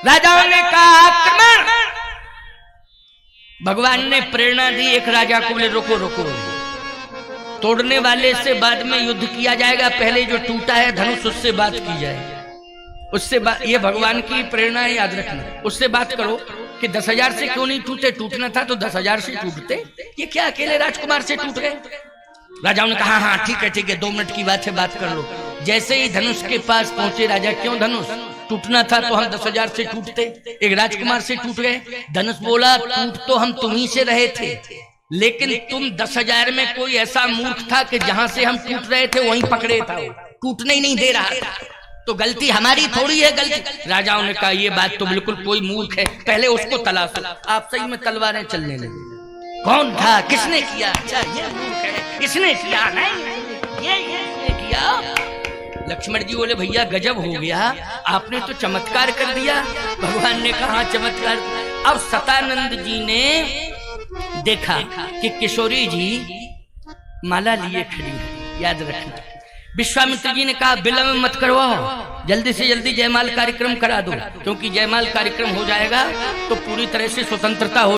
राजाओं ने कहा आक्रमण। भगवान ने प्रेरणा दी, एक राजा को बोले रोको रोको, तोड़ने वाले से बाद में युद्ध किया जाएगा, पहले जो टूटा है धनुष उससे बात की जाए, उससे ये भगवान की प्रेरणा है, याद रखना। उससे बात करो कि 10,000 से क्यों नहीं टूटे, टूटना था तो 10,000 से टूटते, ये क्या अकेले राजकुमार से टूट गए? राजाओं ने कहा हाँ ठीक है 2 मिनट की बात है, बात कर लो। जैसे ही धनुष के पास पहुंचे राजा, क्यों धनुष टूटना था तो हम 10,000 से टूटते, एक राजकुमार से टूट गए। धनुष बोला टूट तो हम तुम्ही से रहे थे, लेकिन तुम 10,000 में कोई ऐसा मूर्ख था कि जहां से हम टूट रहे थे वहीं पकड़े था, टूटने ही नहीं दे रहा था, तो गलती हमारी थोड़ी है गलती। राजाओं ने कहा ये बात तो बिल्कुल कोई मूर्ख है, पहले उसको तलाशो। आप सही में तलवारें चलने लगी, कौन था, किसने किया? अच्छा ये मूर्ख है, इसने किया? नहीं ये इसने किया। लक्ष्मण जी बोले भैया गजब हो गया, आपने तो चमत्कार कर दिया। भगवान ने कहा चमत्कार। अब सतानंद जी ने देखा कि किशोरी जी माला लिए खड़ी है, याद रखना। विश्वामित्र जी ने कहा विलंब मत करवाओ, जल्दी से जल्दी जयमाल कार्यक्रम करा दो, क्योंकि जयमाल कार्यक्रम हो जाएगा तो पूरी तरह से स्वतंत्रता हो